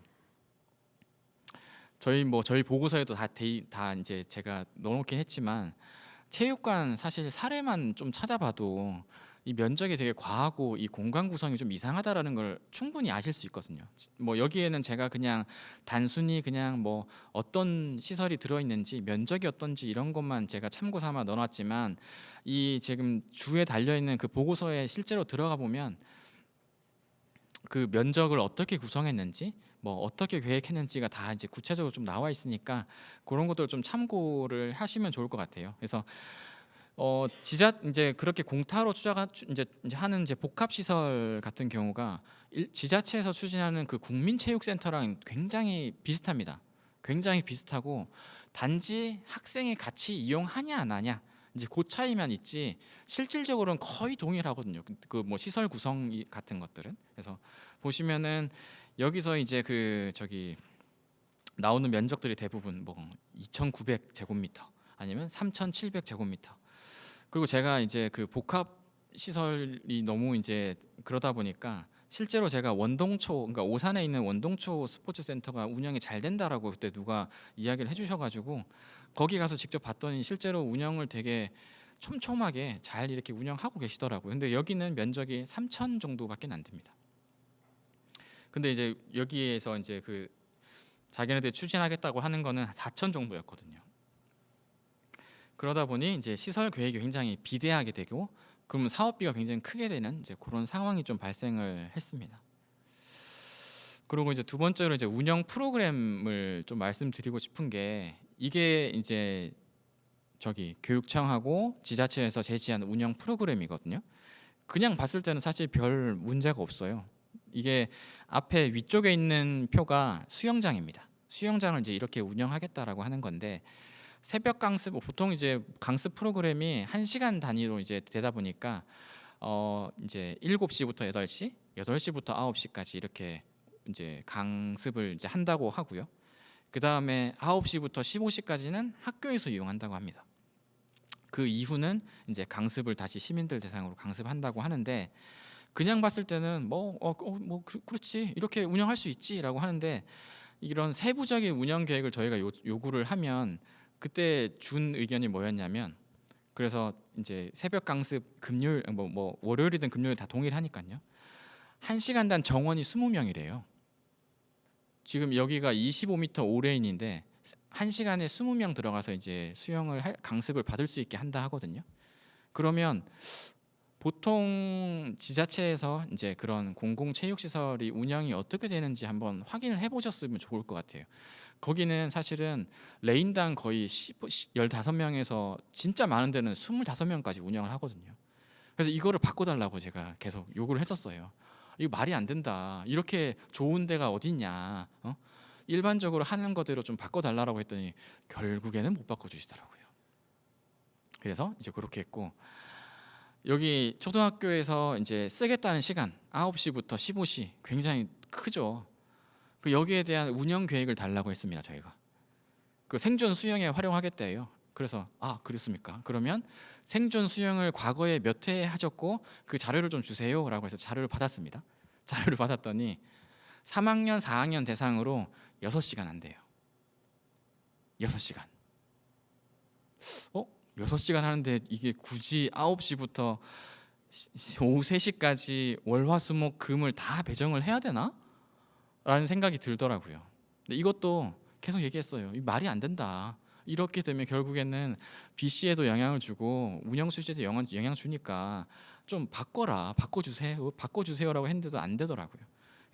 저희 보고서에도 다 이제 제가 넣어놓긴 했지만 체육관 사실 사례만 좀 찾아봐도 이 면적이 되게 과하고 이 공간 구성이 좀 이상하다라는 걸 충분히 아실 수 있거든요. 뭐 여기에는 제가 그냥 단순히 그냥 뭐 어떤 시설이 들어있는지 면적이 어떤지 이런 것만 제가 참고 삼아 넣어놨지만 이 지금 주에 달려 있는 그 보고서에 실제로 들어가 보면 그 면적을 어떻게 구성했는지 뭐 어떻게 계획했는지가 다 이제 구체적으로 좀 나와 있으니까 그런 것들 좀 참고를 하시면 좋을 것 같아요. 그래서 이제 그렇게 공타로 이제 하는 이제 복합 시설 같은 경우가 지자체에서 추진하는 그 국민체육센터랑 굉장히 비슷합니다. 굉장히 비슷하고 단지 학생이 같이 이용하냐 안 하냐 이제 그 차이만 있지 실질적으로는 거의 동일하거든요. 그 뭐 시설 구성 같은 것들은. 그래서 보시면은 여기서 이제 그 저기 나오는 면적들이 대부분 뭐 2,900제곱미터 아니면 3,700제곱미터. 그리고 제가 이제 그 복합 시설이 너무 이제 그러다 보니까 실제로 제가 원동초, 그러니까 오산에 있는 원동초 스포츠 센터가 운영이 잘 된다라고 그때 누가 이야기를 해주셔가지고 거기 가서 직접 봤더니 실제로 운영을 되게 촘촘하게 잘 이렇게 운영하고 계시더라고요. 근데 여기는 면적이 3,000 정도밖에 안 됩니다. 근데 이제 여기에서 이제 그 자기네들 추진하겠다고 하는 거는 4,000 정도였거든요. 그러다 보니 이제 시설 계획이 굉장히 비대하게 되고 그러면 사업비가 굉장히 크게 되는 이제 그런 상황이 좀 발생을 했습니다. 그리고 이제 두 번째로 이제 운영 프로그램을 좀 말씀드리고 싶은 게 이게 이제 저기 교육청하고 지자체에서 제시한 운영 프로그램이거든요. 그냥 봤을 때는 사실 별 문제가 없어요. 이게 앞에 위쪽에 있는 표가 수영장입니다. 수영장을 이제 이렇게 운영하겠다라고 하는 건데 새벽 강습 보통 이제 강습 프로그램이 1시간 단위로 이제 되다 보니까 이제 7시부터 8시, 8시부터 9시까지 이렇게 이제 강습을 이제 한다고 하고요. 그다음에 9시부터 15시까지는 학교에서 이용한다고 합니다. 그 이후는 이제 강습을 다시 시민들 대상으로 강습한다고 하는데 그냥 봤을 때는 그렇지 이렇게 운영할 수 있지라고 하는데 이런 세부적인 운영 계획을 저희가 요구를 하면 그때 준 의견이 뭐였냐면 그래서 이제 새벽 강습 금요일 뭐 월요일이든 금요일 다 동일하니까요. 1시간당 정원이 20명이래요. 지금 여기가 25m 5레인인데 1시간에 20명 들어가서 이제 강습을 받을 수 있게 한다 하거든요. 그러면 보통 지자체에서 이제 그런 공공체육시설이 운영이 어떻게 되는지 한번 확인을 해보셨으면 좋을 것 같아요. 거기는 사실은 레인당 거의 15명에서 진짜 많은 데는 25명까지 운영을 하거든요. 그래서 이거를 바꿔달라고 제가 계속 요구를 했었어요. 이거 말이 안 된다. 이렇게 좋은 데가 어딨냐. 일반적으로 하는 거대로 좀 바꿔달라고 했더니 결국에는 못 바꿔주시더라고요. 그래서 이제 그렇게 했고 여기 초등학교에서 이제 쓰겠다는 시간 9시부터 15시 굉장히 크죠. 그 여기에 대한 운영 계획을 달라고 했습니다. 저희가 그 생존 수영에 활용하겠대요. 그래서 그렇습니까? 그러면 생존 수영을 과거에 몇 회 하셨고 그 자료를 좀 주세요라고 해서 자료를 받았습니다. 자료를 받았더니 3학년, 4학년 대상으로 6시간 한대요. 6시간. 6시간 하는데 이게 굳이 9시부터 오후 3시까지 월화수목 금을 다 배정을 해야 되나? 라는 생각이 들더라고요. 근데 이것도 계속 얘기했어요. 이 말이 안 된다. 이렇게 되면 결국에는 BC에도 영향을 주고 운영 수지에도 영향 주니까 좀 바꿔주세요라고 했는데도 안 되더라고요.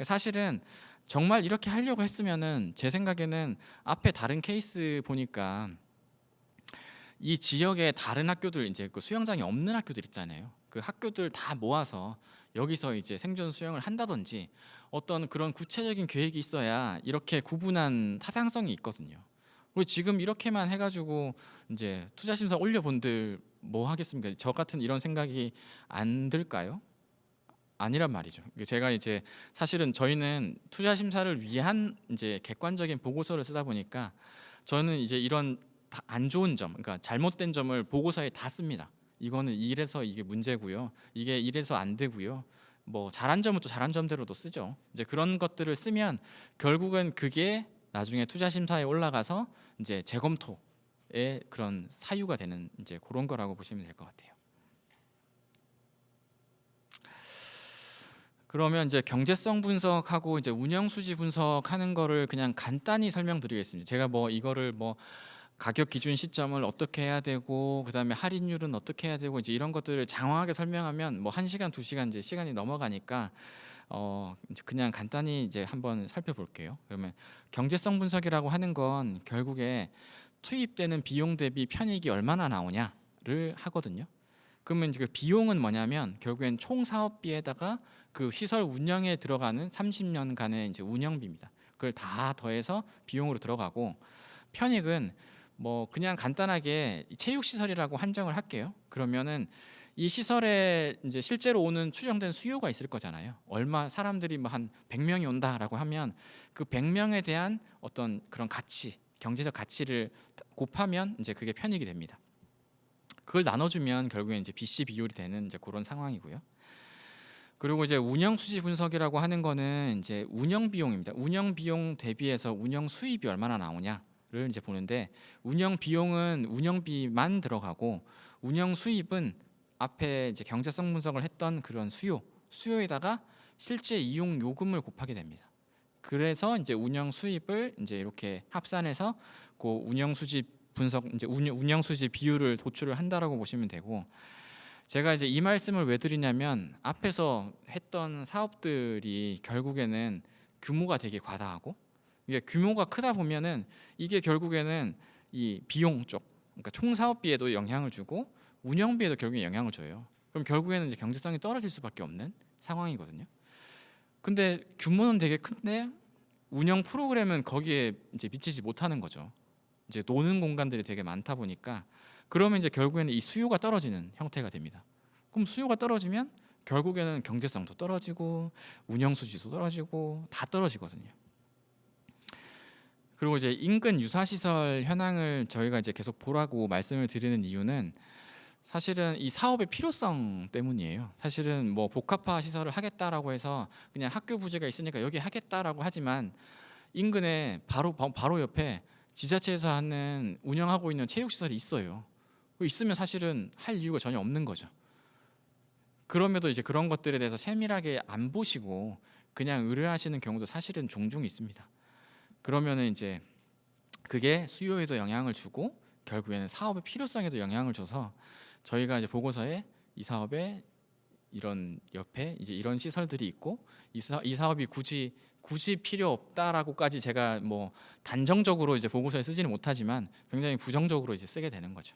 사실은 정말 이렇게 하려고 했으면은 제 생각에는 앞에 다른 케이스 보니까 이 지역의 다른 학교들, 이제 그 수영장이 없는 학교들 있잖아요. 그 학교들 다 모아서 여기서 이제 생존 수영을 한다든지 어떤 그런 구체적인 계획이 있어야 이렇게 구분한 타당성이 있거든요. 그리고 지금 이렇게만 해가지고 이제 투자 심사 올려본들 뭐 하겠습니까? 저 같은 이런 생각이 안 들까요? 아니란 말이죠. 제가 이제 사실은 저희는 투자 심사를 위한 이제 객관적인 보고서를 쓰다 보니까 저는 이제 이런 안 좋은 점, 그러니까 잘못된 점을 보고서에 다 씁니다. 이거는 이래서 이게 문제고요. 이게 이래서 안 되고요. 뭐 잘한 점은 또 잘한 점대로도 쓰죠. 이제 그런 것들을 쓰면 결국은 그게 나중에 투자 심사에 올라가서 이제 재검토의 그런 사유가 되는 이제 그런 거라고 보시면 될 것 같아요. 그러면 이제 경제성 분석하고 이제 운영 수지 분석하는 거를 그냥 간단히 설명드리겠습니다. 제가 뭐 이거를 뭐 가격 기준 시점을 어떻게 해야 되고 그다음에 할인율은 어떻게 해야 되고 이제 이런 것들을 장황하게 설명하면 뭐 1시간, 2시간 이제 시간이 넘어가니까 이제 그냥 간단히 이제 한번 살펴볼게요. 그러면 경제성 분석이라고 하는 건 결국에 투입되는 비용 대비 편익이 얼마나 나오냐를 하거든요. 그러면 이제 그 비용은 뭐냐면 결국엔 총 사업비에다가 그 시설 운영에 들어가는 30년간의 이제 운영비입니다. 그걸 다 더해서 비용으로 들어가고 편익은 뭐 그냥 간단하게 체육 시설이라고 한정을 할게요. 그러면은 이 시설에 이제 실제로 오는 추정된 수요가 있을 거잖아요. 얼마 사람들이 뭐 한 100명이 온다라고 하면 그 100명에 대한 어떤 그런 가치, 경제적 가치를 곱하면 이제 그게 편익이 됩니다. 그걸 나눠주면 결국에 이제 BC 비율이 되는 이제 그런 상황이고요. 그리고 이제 운영 수지 분석이라고 하는 거는 이제 운영 비용입니다. 운영 비용 대비해서 운영 수입이 얼마나 나오냐를 이제 보는데 운영 비용은 운영비만 들어가고 운영 수입은 앞에 이제 경제성 분석을 했던 그런 수요에다가 실제 이용 요금을 곱하게 됩니다. 그래서 이제 운영 수입을 이제 이렇게 합산해서 그 운영 수지 분석 이제 운영 수지 비율을 도출을 한다라고 보시면 되고 제가 이제 이 말씀을 왜 드리냐면 앞에서 했던 사업들이 결국에는 규모가 되게 과다하고 이게 규모가 크다 보면은 이게 결국에는 이 비용 쪽 그러니까 총 사업비에도 영향을 주고 운영비에도 결국에 영향을 줘요. 그럼 결국에는 이제 경제성이 떨어질 수밖에 없는 상황이거든요. 근데 규모는 되게 큰데 운영 프로그램은 거기에 이제 미치지 못하는 거죠. 이제 노는 공간들이 되게 많다 보니까 그러면 이제 결국에는 이 수요가 떨어지는 형태가 됩니다. 그럼 수요가 떨어지면 결국에는 경제성도 떨어지고 운영 수지도 떨어지고 다 떨어지거든요. 그리고 이제 인근 유사 시설 현황을 저희가 이제 계속 보라고 말씀을 드리는 이유는 사실은 이 사업의 필요성 때문이에요. 사실은 뭐 복합화 시설을 하겠다라고 해서 그냥 학교 부지가 있으니까 여기 하겠다라고 하지만 인근에 바로 옆에 지자체에서 하는 운영하고 있는 체육시설이 있어요. 있으면 사실은 할 이유가 전혀 없는 거죠. 그럼에도 이제 그런 것들에 대해서 세밀하게 안 보시고 그냥 의뢰하시는 경우도 사실은 종종 있습니다. 그러면은 이제 그게 수요에도 영향을 주고 결국에는 사업의 필요성에도 영향을 줘서 저희가 이제 보고서에 이 사업에 이런 옆에 이제 이런 시설들이 있고 이 사업이 굳이 필요 없다라고까지 제가 뭐 단정적으로 이제 보고서에 쓰지는 못하지만 굉장히 부정적으로 이제 쓰게 되는 거죠.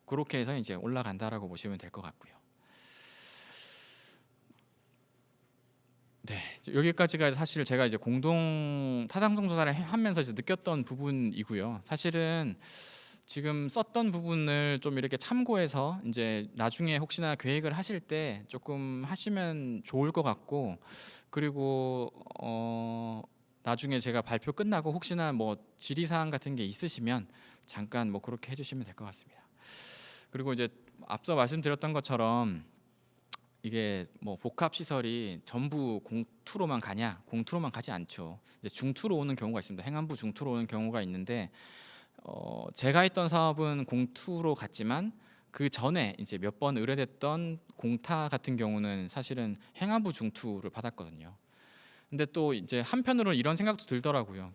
그렇게 해서 이제 올라간다라고 보시면 될 것 같고요. 네, 여기까지가 사실 제가 이제 공동 타당성 조사를 하면서 이제 느꼈던 부분이고요. 사실은 지금 썼던 부분을 좀 이렇게 참고해서 이제 나중에 혹시나 계획을 하실 때 조금 하시면 좋을 것 같고 그리고 나중에 제가 발표 끝나고 혹시나 뭐 질의사항 같은 게 있으시면 잠깐 뭐 그렇게 해주시면 될 것 같습니다. 그리고 이제 앞서 말씀드렸던 것처럼 이게 뭐 복합 시설이 전부 공투로만 가냐? 공투로만 가지 않죠. 이제 중투로 오는 경우가 있습니다. 행안부 중투로 오는 경우가 있는데 제가 했던 사업은 공투로 갔지만 그 전에 이제 몇 번 의뢰됐던 공타 같은 경우는 사실은 행안부 중투를 받았거든요. 근데 또 이제 한편으로는 이런 생각도 들더라고요.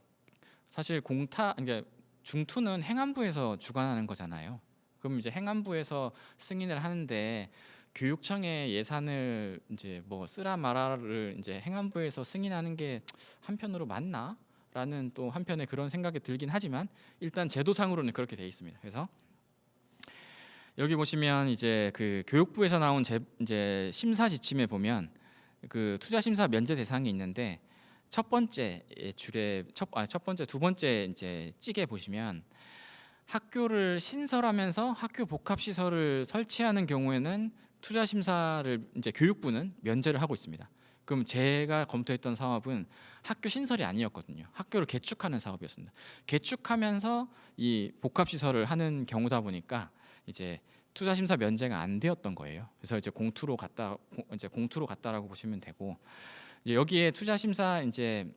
사실 공타 이게 중투는 행안부에서 주관하는 거잖아요. 그럼 이제 행안부에서 승인을 하는데 교육청의 예산을 이제 뭐 쓰라 마라를 이제 행안부에서 승인하는 게 한편으로 맞나? 라는 또 한편에 그런 생각이 들긴 하지만 일단 제도상으로는 그렇게 돼 있습니다. 그래서 여기 보시면 이제 그 교육부에서 나온 이제 심사 지침에 보면 그 투자 심사 면제 대상이 있는데 첫 번째 줄에 첫 번째 두 번째 이제 찌개 보시면 학교를 신설하면서 학교 복합 시설을 설치하는 경우에는 투자 심사를 이제 교육부는 면제를 하고 있습니다. 그럼 제가 검토했던 사업은 학교 신설이 아니었거든요. 학교를 개축하는 사업이었습니다. 개축하면서 이 복합 시설을 하는 경우다 보니까 이제 투자 심사 면제가 안 되었던 거예요. 그래서 이제 공투로 갔다라고 보시면 되고 이제 여기에 투자 심사 이제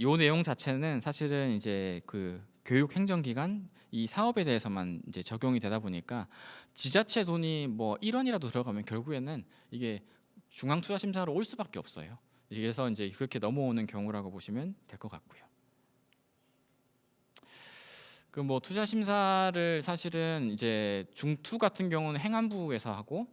요 내용 자체는 사실은 이제 그 교육 행정기관 이 사업에 대해서만 이제 적용이 되다 보니까 지자체 돈이 뭐 1원이라도 들어가면 결국에는 이게 중앙투자심사로 올 수밖에 없어요. 그래서 이제 그렇게 넘어오는 경우라고 보시면 될 것 같고요. 그 뭐 투자 심사를 사실은 이제 중투 같은 경우는 행안부에서 하고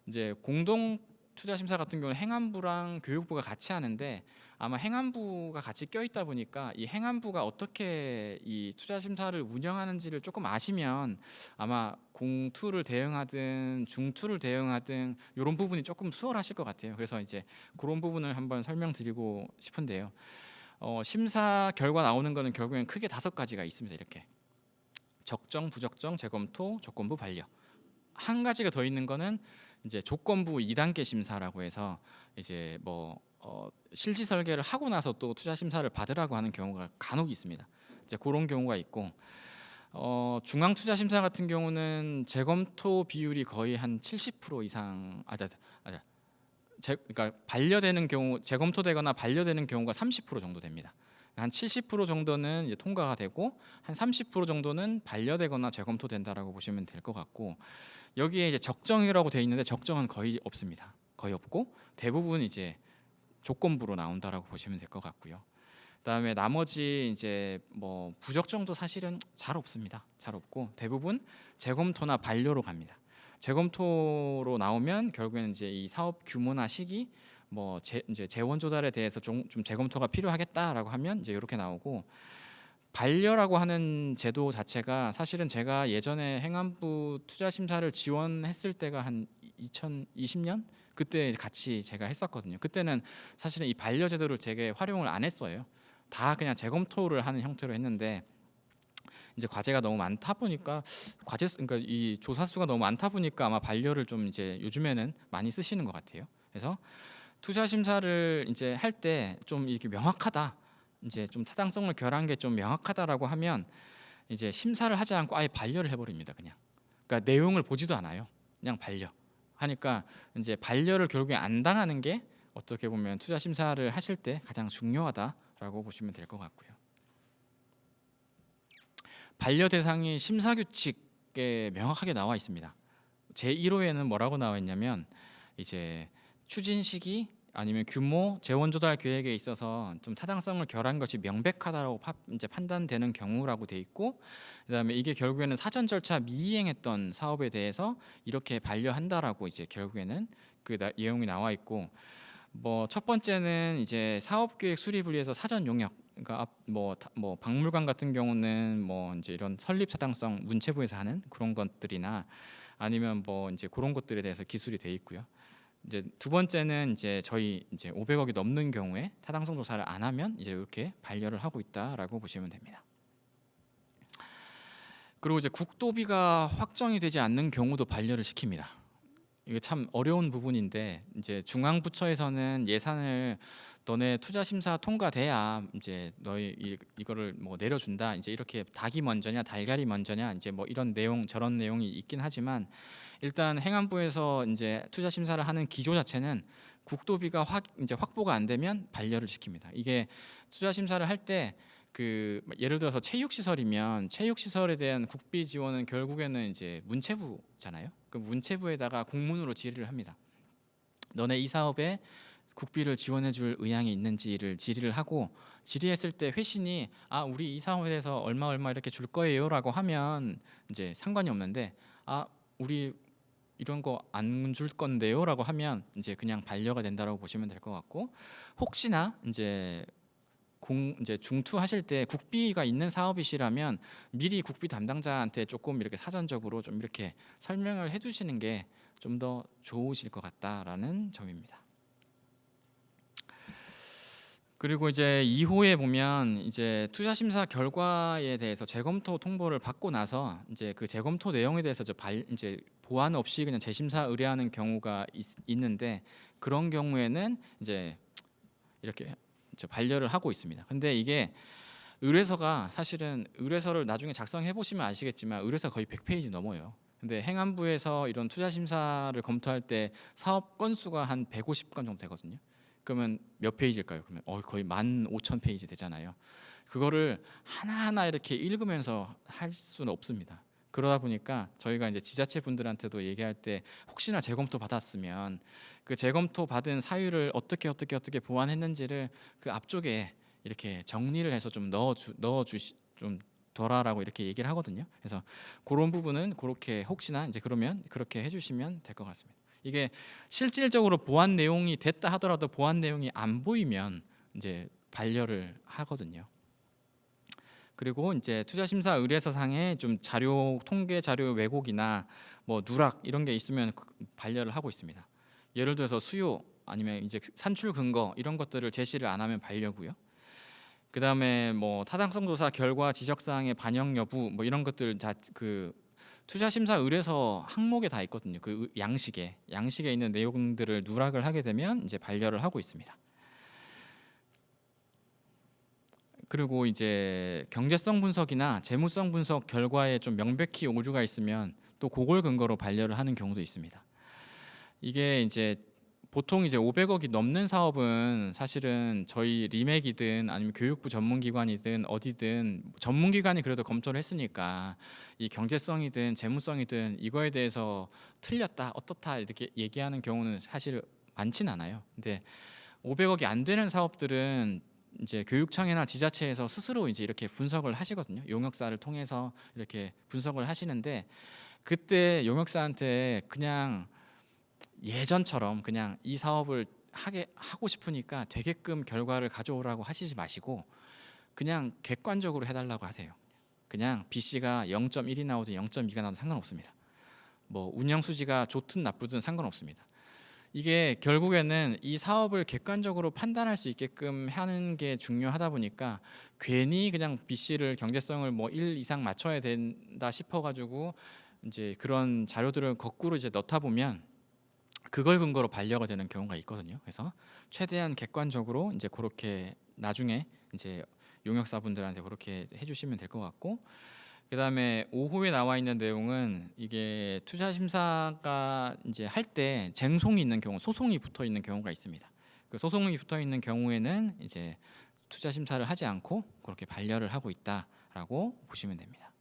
이제 공동 투자 심사 같은 경우는 행안부랑 교육부가 같이 하는데 아마 행안부가 같이 껴있다 보니까 이 행안부가 어떻게 이 투자 심사를 운영하는지를 조금 아시면 아마 공투를 대응하든 중투를 대응하든 이런 부분이 조금 수월하실 것 같아요. 그래서 이제 그런 부분을 한번 설명드리고 싶은데요. 심사 결과 나오는 거는 결국엔 크게 5가지가 있습니다. 이렇게 적정, 부적정, 재검토, 조건부, 반려. 한 가지가 더 있는 거는 이제 조건부 2단계 심사라고 해서 이제 뭐 실지 설계를 하고 나서 또 투자 심사를 받으라고 하는 경우가 간혹 있습니다. 이제 그런 경우가 있고 중앙 투자 심사 같은 경우는 재검토 비율이 거의 한 70% 이상 그러니까 반려되는 경우 재검토되거나 반려되는 경우가 30% 정도 됩니다. 한 70% 정도는 이제 통과가 되고 한 30% 정도는 반려되거나 재검토된다라고 보시면 될 것 같고 여기에 이제 적정이라고 돼 있는데 적정은 거의 없습니다. 거의 없고 대부분 이제 조건부로 나온다라고 보시면 될 것 같고요. 그다음에 나머지 이제 뭐 부적정도 사실은 잘 없습니다. 잘 없고 대부분 재검토나 반려로 갑니다. 재검토로 나오면 결국에는 이제 이 사업 규모나 시기 뭐 이제 재원 조달에 대해서 좀 재검토가 필요하겠다라고 하면 이제 이렇게 나오고 반려라고 하는 제도 자체가 사실은 제가 예전에 행안부 투자 심사를 지원했을 때가 한 2020년 그때 같이 제가 했었거든요. 그때는 사실은 이 반려 제도를 되게 활용을 안 했어요. 다 그냥 재검토를 하는 형태로 했는데 이제 과제가 너무 많다 보니까 그러니까 이 조사 수가 너무 많다 보니까 아마 반려를 좀 이제 요즘에는 많이 쓰시는 것 같아요. 그래서 투자 심사를 이제 할 때 좀 이렇게 명확하다. 이제 좀 타당성을 결한 게 좀 명확하다라고 하면 이제 심사를 하지 않고 아예 반려를 해버립니다. 그러니까 내용을 보지도 않아요. 그냥 반려 하니까 이제 반려를 결국에 안 당하는 게 어떻게 보면 투자 심사를 하실 때 가장 중요하다라고 보시면 될 것 같고요. 반려 대상이 심사 규칙에 명확하게 나와 있습니다. 제 1호에는 뭐라고 나와 있냐면 이제 추진 시기 아니면 규모, 재원 조달 계획에 있어서 좀 타당성을 결한 것이 명백하다라고 이제 판단되는 경우라고 돼 있고, 그다음에 이게 결국에는 사전 절차 미이행했던 사업에 대해서 이렇게 반려한다라고 이제 결국에는 그 내용이 나와 있고, 뭐 첫 번째는 이제 사업 계획 수립을 위해서 사전 용역, 그러니까 뭐 박물관 같은 경우는 뭐 이제 이런 설립 타당성 문체부에서 하는 그런 것들이나 아니면 뭐 이제 그런 것들에 대해서 기술이 돼 있고요. 이제 두 번째는 이제 저희 이제 500억이 넘는 경우에 타당성 조사를 안 하면 이제 이렇게 반려를 하고 있다라고 보시면 됩니다. 그리고 이제 국도비가 확정이 되지 않는 경우도 반려를 시킵니다. 이게 참 어려운 부분인데 이제 중앙부처에서는 예산을 너네 투자 심사 통과돼야 이제 너희 이거를 뭐 내려준다. 이제 이렇게 닭이 먼저냐 달걀이 먼저냐 이제 뭐 이런 내용 저런 내용이 있긴 하지만 일단 행안부에서 이제 투자 심사를 하는 기조 자체는 국도비가 이제 확보가 안 되면 반려를 시킵니다. 이게 투자 심사를 할 때 그 예를 들어서 체육시설이면 체육시설에 대한 국비 지원은 결국에는 이제 문체부잖아요. 그 문체부에다가 공문으로 질의를 합니다. 너네 이 사업에 국비를 지원해 줄 의향이 있는지를 질의를 하고 질의했을 때 회신이 우리 이 사업에 대해서 얼마 이렇게 줄 거예요라고 하면 이제 상관이 없는데 우리 이런 거 안 줄 건데요라고 하면 이제 그냥 반려가 된다라고 보시면 될 것 같고 혹시나 이제 중투하실 때 국비가 있는 사업이시라면 미리 국비 담당자한테 조금 이렇게 사전적으로 좀 이렇게 설명을 해주시는 게 좀 더 좋으실 것 같다라는 점입니다. 그리고 이제 2호에 보면 이제 투자 심사 결과에 대해서 재검토 통보를 받고 나서 이제 그 재검토 내용에 대해서 이제 보완 없이 그냥 재심사 의뢰하는 경우가 있는데 그런 경우에는 이제 이렇게 반려를 하고 있습니다. 근데 이게 의뢰서가 사실은 의뢰서를 나중에 작성해 보시면 아시겠지만 의뢰서 거의 100페이지 넘어요. 근데 행안부에서 이런 투자 심사를 검토할 때 사업 건수가 한 150건 정도 되거든요. 그러면 몇 페이지일까요? 그러면 거의 15,000페이지 되잖아요. 그거를 하나하나 이렇게 읽으면서 할 수는 없습니다. 그러다 보니까 저희가 이제 지자체 분들한테도 얘기할 때 혹시나 재검토 받았으면 그 재검토 받은 사유를 어떻게 보완했는지를 그 앞쪽에 이렇게 정리를 해서 좀 넣어주시 좀 덜하라고 이렇게 얘기를 하거든요. 그래서 그런 부분은 그렇게 혹시나 이제 그러면 그렇게 해주시면 될 것 같습니다. 이게 실질적으로 보완 내용이 됐다 하더라도 보완 내용이 안 보이면 이제 반려를 하거든요. 그리고 이제 투자심사 의뢰서상에 좀 자료 통계 자료 왜곡이나 뭐 누락 이런 게 있으면 반려를 하고 있습니다. 예를 들어서 수요 아니면 이제 산출 근거 이런 것들을 제시를 안 하면 반려고요. 그다음에 뭐 타당성 조사 결과 지적 사항의 반영 여부 뭐 이런 것들 그 투자 심사 의뢰서 항목에 다 있거든요. 그 양식에 있는 내용들을 누락을 하게 되면 이제 반려를 하고 있습니다. 그리고 이제 경제성 분석이나 재무성 분석 결과에 좀 명백히 오류가 있으면 또 그걸 근거로 반려를 하는 경우도 있습니다. 이게 이제 보통 이제 500억이 넘는 사업은 사실은 저희 리맥이든 아니면 교육부 전문기관이든 어디든 전문기관이 그래도 검토를 했으니까 이 경제성이든 재무성이든 이거에 대해서 틀렸다 어떻다 이렇게 얘기하는 경우는 사실 많진 않아요. 근데 500억이 안 되는 사업들은 이제 교육청이나 지자체에서 스스로 이제 이렇게 분석을 하시거든요. 용역사를 통해서 이렇게 분석을 하시는데 그때 용역사한테 그냥 예전처럼 그냥 이 사업을 하고 싶으니까 되게끔 결과를 가져오라고 하시지 마시고 그냥 객관적으로 해달라고 하세요. 그냥 BC가 0.1이 나오든 0.2가 나오든 상관없습니다. 뭐 운영 수지가 좋든 나쁘든 상관없습니다. 이게 결국에는 이 사업을 객관적으로 판단할 수 있게끔 하는 게 중요하다 보니까 괜히 그냥 BC를 경제성을 뭐 1 이상 맞춰야 된다 싶어가지고 이제 그런 자료들을 거꾸로 이제 넣다 보면 그걸 근거로 반려가 되는 경우가 있거든요. 그래서 최대한 객관적으로 이제 그렇게 나중에 이제 용역사분들한테 그렇게 해주시면 될 것 같고, 그다음에 5호에 나와 있는 내용은 이게 투자 심사가 이제 할 때 쟁송이 있는 경우, 소송이 붙어 있는 경우가 있습니다. 그 소송이 붙어 있는 경우에는 이제 투자 심사를 하지 않고 그렇게 반려를 하고 있다라고 보시면 됩니다.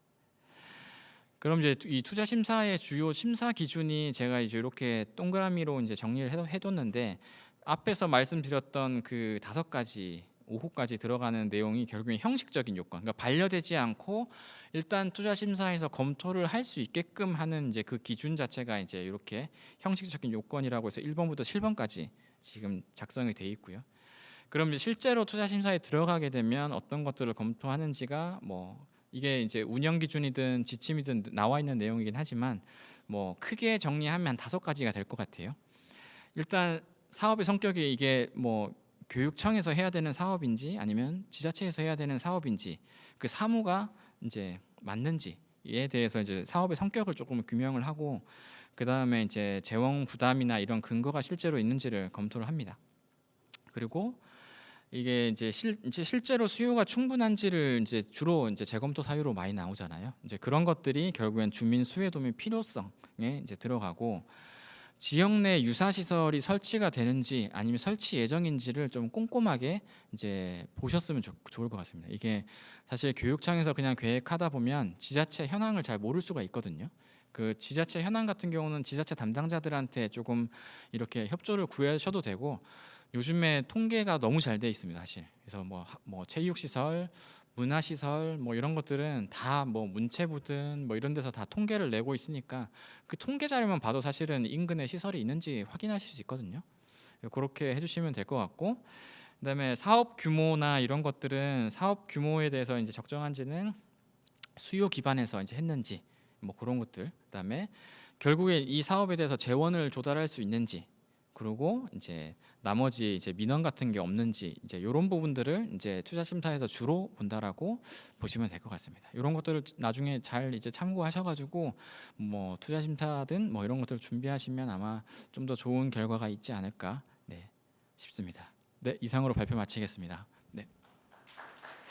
그럼 이제 이 투자 심사의 주요 심사 기준이 제가 이제 이렇게 동그라미로 이제 정리를 해뒀는데 앞에서 말씀드렸던 그 5가지 5호까지 들어가는 내용이 결국엔 형식적인 요건, 그러니까 반려되지 않고 일단 투자 심사에서 검토를 할 수 있게끔 하는 이제 그 기준 자체가 이제 이렇게 형식적인 요건이라고 해서 1번부터 7번까지 지금 작성이 돼 있고요. 그럼 이제 실제로 투자 심사에 들어가게 되면 어떤 것들을 검토하는지가 뭐 이게 이제 운영 기준이든 지침이든 나와 있는 내용이긴 하지만 뭐 크게 정리하면 한 5가지가 될 것 같아요. 일단 사업의 성격이 이게 뭐 교육청에서 해야 되는 사업인지 아니면 지자체에서 해야 되는 사업인지 그 사무가 이제 맞는지에 대해서 이제 사업의 성격을 조금 규명을 하고 그 다음에 이제 재원 부담이나 이런 근거가 실제로 있는지를 검토를 합니다. 그리고 이게 이제 실제로 수요가 충분한지를 이제 주로 이제 재검토 사유로 많이 나오잖아요. 이제 그런 것들이 결국엔 주민 수혜 도면 필요성에 이제 들어가고 지역 내 유사 시설이 설치가 되는지 아니면 설치 예정인지를 좀 꼼꼼하게 이제 보셨으면 좋을 것 같습니다. 이게 사실 교육청에서 그냥 계획하다 보면 지자체 현황을 잘 모를 수가 있거든요. 그 지자체 현황 같은 경우는 지자체 담당자들한테 조금 이렇게 협조를 구하셔도 되고 요즘에 통계가 너무 잘 돼 있습니다, 사실. 그래서 뭐 체육 시설, 문화 시설 뭐 이런 것들은 다 뭐 문체부든 뭐 이런 데서 다 통계를 내고 있으니까 그 통계 자료만 봐도 사실은 인근에 시설이 있는지 확인하실 수 있거든요. 그렇게 해주시면 될 것 같고, 그다음에 사업 규모나 이런 것들은 사업 규모에 대해서 이제 적정한지는 수요 기반에서 이제 했는지 뭐 그런 것들, 그다음에 결국에 이 사업에 대해서 재원을 조달할 수 있는지, 그리고 이제 나머지 이제 민원 같은 게 없는지 이제 이런 부분들을 이제 투자심사에서 주로 본다라고 보시면 될 것 같습니다. 이런 것들을 나중에 잘 이제 참고하셔가지고 뭐 투자심사든 뭐 이런 것들을 준비하시면 아마 좀 더 좋은 결과가 있지 않을까 싶습니다. 네, 이상으로 발표 마치겠습니다.